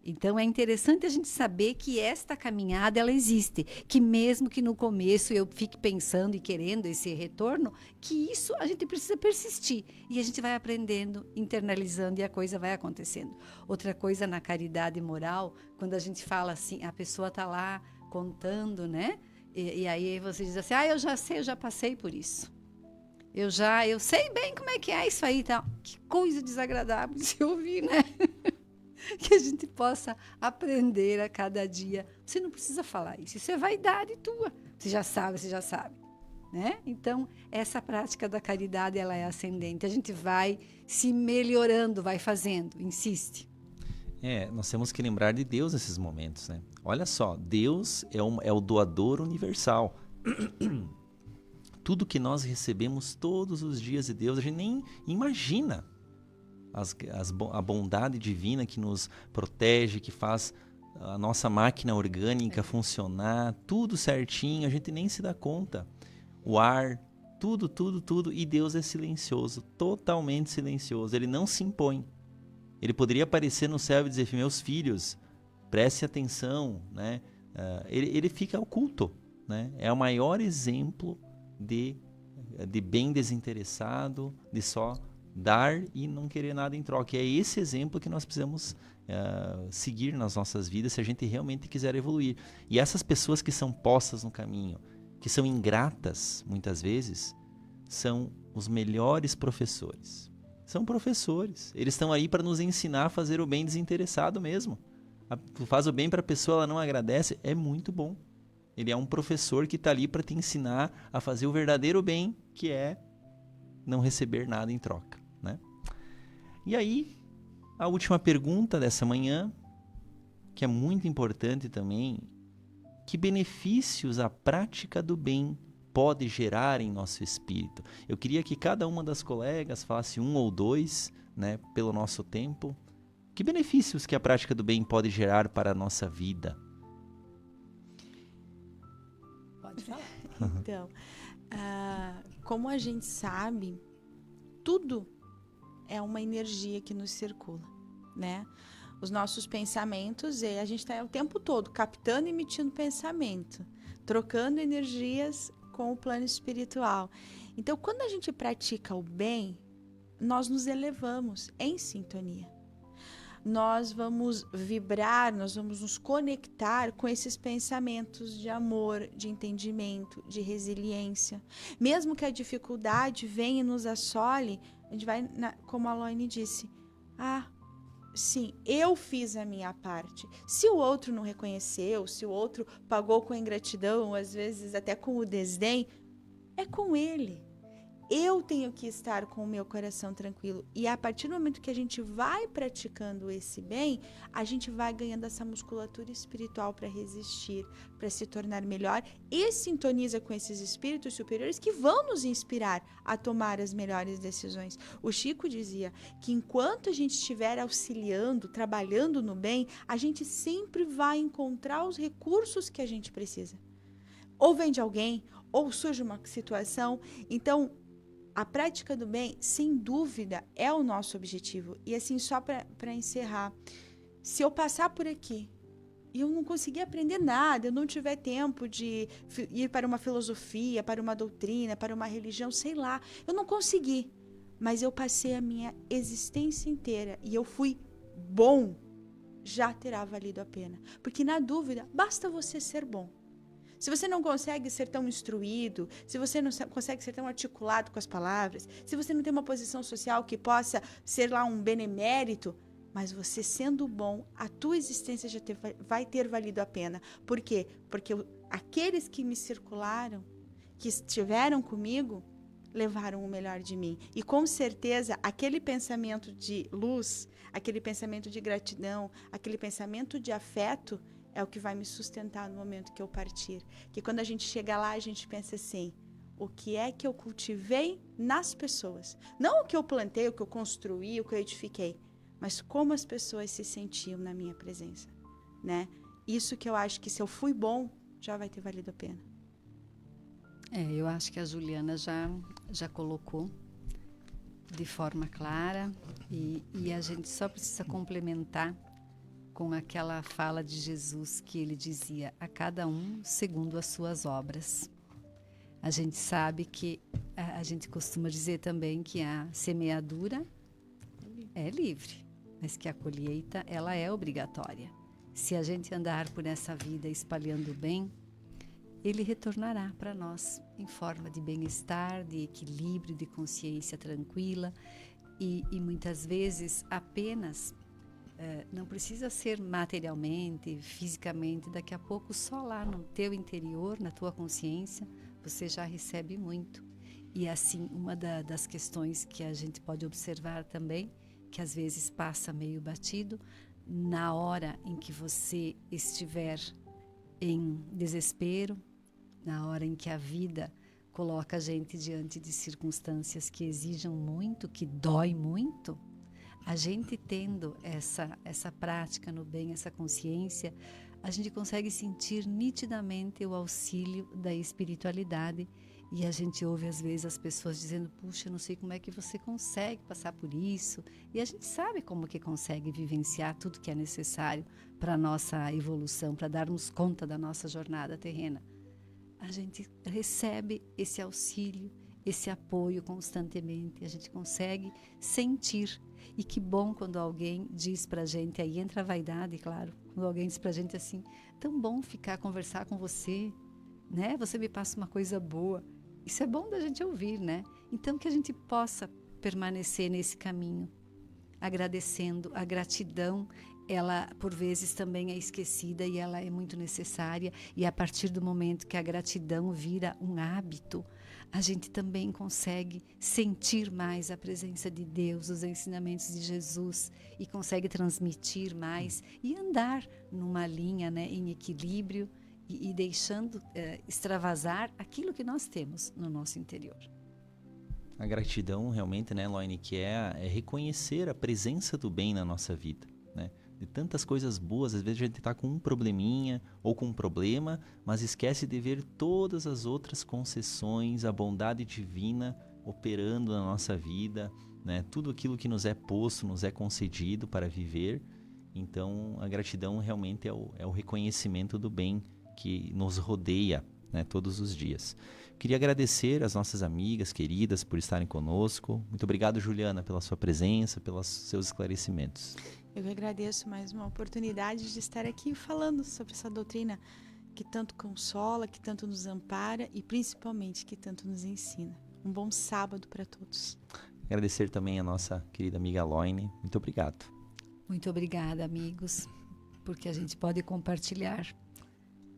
Então, é interessante a gente saber que esta caminhada, ela existe. Que mesmo que no começo eu fique pensando e querendo esse retorno, que isso a gente precisa persistir. E a gente vai aprendendo, internalizando e a coisa vai acontecendo. Outra coisa na caridade moral, quando a gente fala assim, a pessoa está lá contando, né? E aí você diz assim, eu já sei, eu já passei por isso. Eu sei bem como é que é isso aí e tal. Que coisa desagradável de se ouvir, né? Que a gente possa aprender a cada dia. Você não precisa falar isso. Isso é vaidade tua. Você já sabe. Né? Então, essa prática da caridade, ela é ascendente. A gente vai se melhorando, vai fazendo, insiste.
Nós temos que lembrar de Deus nesses momentos, né? Olha só, Deus é o doador universal. Tudo que nós recebemos todos os dias de Deus, a gente nem imagina a bondade divina que nos protege, que faz a nossa máquina orgânica funcionar, tudo certinho, a gente nem se dá conta. O ar, tudo. E Deus é silencioso, totalmente silencioso. Ele não se impõe. Ele poderia aparecer no céu e dizer, meus filhos, preste atenção, né? Ele fica oculto, né? É o maior exemplo de bem desinteressado, de só dar e não querer nada em troca. É esse exemplo que nós precisamos seguir nas nossas vidas se a gente realmente quiser evoluir. E essas pessoas que são postas no caminho, que são ingratas muitas vezes, são os melhores professores. São professores. Eles estão aí para nos ensinar a fazer o bem desinteressado mesmo. Tu faz o bem para a pessoa, ela não agradece, é muito bom. Ele é um professor que está ali para te ensinar a fazer o verdadeiro bem, que é não receber nada em troca, né? E aí, a última pergunta dessa manhã, que é muito importante também, que benefícios a prática do bem pode gerar em nosso espírito. Eu queria que cada uma das colegas falasse um ou dois, né, pelo nosso tempo. Que benefícios que a prática do bem pode gerar para a nossa vida?
Pode falar.
Então, como a gente sabe, tudo é uma energia que nos circula, né? Os nossos pensamentos, a gente está o tempo todo captando e emitindo pensamento, trocando energias com o plano espiritual. Então, quando a gente pratica o bem, nós nos elevamos em sintonia. Nós vamos vibrar, nós vamos nos conectar com esses pensamentos de amor, de entendimento, de resiliência. Mesmo que a dificuldade venha e nos assole, a gente vai, como a Loine disse, sim, eu fiz a minha parte. Se o outro não reconheceu, se o outro pagou com ingratidão, às vezes até com o desdém, é com ele. Eu tenho que estar com o meu coração tranquilo. E a partir do momento que a gente vai praticando esse bem, a gente vai ganhando essa musculatura espiritual para resistir, para se tornar melhor e sintoniza com esses espíritos superiores que vão nos inspirar a tomar as melhores decisões. O Chico dizia que enquanto a gente estiver auxiliando, trabalhando no bem, a gente sempre vai encontrar os recursos que a gente precisa. Ou vem de alguém, ou surge uma situação. Então, a prática do bem, sem dúvida, é o nosso objetivo. E assim, só para encerrar, se eu passar por aqui e eu não conseguir aprender nada, eu não tiver tempo de ir para uma filosofia, para uma doutrina, para uma religião, sei lá, eu não consegui. Mas eu passei a minha existência inteira e eu fui bom, já terá valido a pena. Porque na dúvida, basta você ser bom. Se você não consegue ser tão instruído, se você não consegue ser tão articulado com as palavras, se você não tem uma posição social que possa ser lá um benemérito, mas você sendo bom, a tua existência já vai ter valido a pena. Por quê? Porque aqueles que me circularam, que estiveram comigo, levaram o melhor de mim. E com certeza, aquele pensamento de luz, aquele pensamento de gratidão, aquele pensamento de afeto, é o que vai me sustentar no momento que eu partir. Que quando a gente chega lá, a gente pensa assim, o que é que eu cultivei nas pessoas? Não o que eu plantei, o que eu construí, o que eu edifiquei, mas como as pessoas se sentiam na minha presença, né? Isso que eu acho que se eu fui bom, já vai ter valido a pena.
Eu acho que a Juliana já colocou de forma clara e a gente só precisa complementar com aquela fala de Jesus que ele dizia, a cada um segundo as suas obras. A gente sabe que, a gente costuma dizer também que a semeadura é livre, mas que a colheita, ela é obrigatória. Se a gente andar por essa vida espalhando o bem, ele retornará para nós em forma de bem-estar, de equilíbrio, de consciência tranquila e muitas vezes apenas não precisa ser materialmente, fisicamente, daqui a pouco só lá no teu interior, na tua consciência, você já recebe muito. E assim, uma das questões que a gente pode observar também, que às vezes passa meio batido, na hora em que você estiver em desespero, na hora em que a vida coloca a gente diante de circunstâncias que exijam muito, que dói muito, a gente tendo essa prática no bem, essa consciência, a gente consegue sentir nitidamente o auxílio da espiritualidade e a gente ouve às vezes as pessoas dizendo, puxa, eu não sei como é que você consegue passar por isso, e a gente sabe como que consegue vivenciar tudo que é necessário para a nossa evolução, para darmos conta da nossa jornada terrena. A gente recebe esse auxílio, esse apoio constantemente, a gente consegue sentir. E que bom quando alguém diz pra gente, aí entra a vaidade, claro, quando alguém diz pra gente assim, tão bom conversar com você, né? Você me passa uma coisa boa. Isso é bom da gente ouvir, né? Então que a gente possa permanecer nesse caminho, agradecendo. A gratidão, ela por vezes também é esquecida e ela é muito necessária. E a partir do momento que a gratidão vira um hábito, a gente também consegue sentir mais a presença de Deus, os ensinamentos de Jesus e consegue transmitir mais e andar numa linha, né, em equilíbrio e deixando extravasar aquilo que nós temos no nosso interior.
A gratidão realmente, né, Eloine, que é reconhecer a presença do bem na nossa vida, né? De tantas coisas boas, às vezes a gente está com um probleminha ou com um problema, mas esquece de ver todas as outras concessões, a bondade divina operando na nossa vida, né? Tudo aquilo que nos é posto, nos é concedido para viver. Então, a gratidão realmente é o reconhecimento do bem que nos rodeia, né, todos os dias. Queria agradecer às nossas amigas queridas por estarem conosco. Muito obrigado, Juliana, pela sua presença, pelos seus esclarecimentos.
Eu que agradeço mais uma oportunidade de estar aqui falando sobre essa doutrina que tanto consola, que tanto nos ampara e principalmente que tanto nos ensina. Um bom sábado para todos.
Agradecer também a nossa querida amiga Eloine. Muito obrigado.
Muito obrigada, amigos, porque a gente pode compartilhar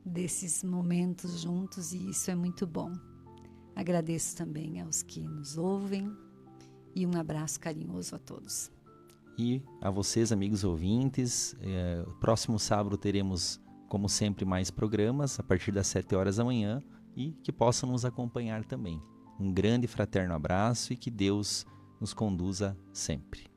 desses momentos juntos e isso é muito bom. Agradeço também aos que nos ouvem e um abraço carinhoso a todos.
E a vocês, amigos ouvintes, próximo sábado teremos, como sempre, mais programas a partir das 7 horas da manhã e que possam nos acompanhar também. Um grande e fraterno abraço e que Deus nos conduza sempre.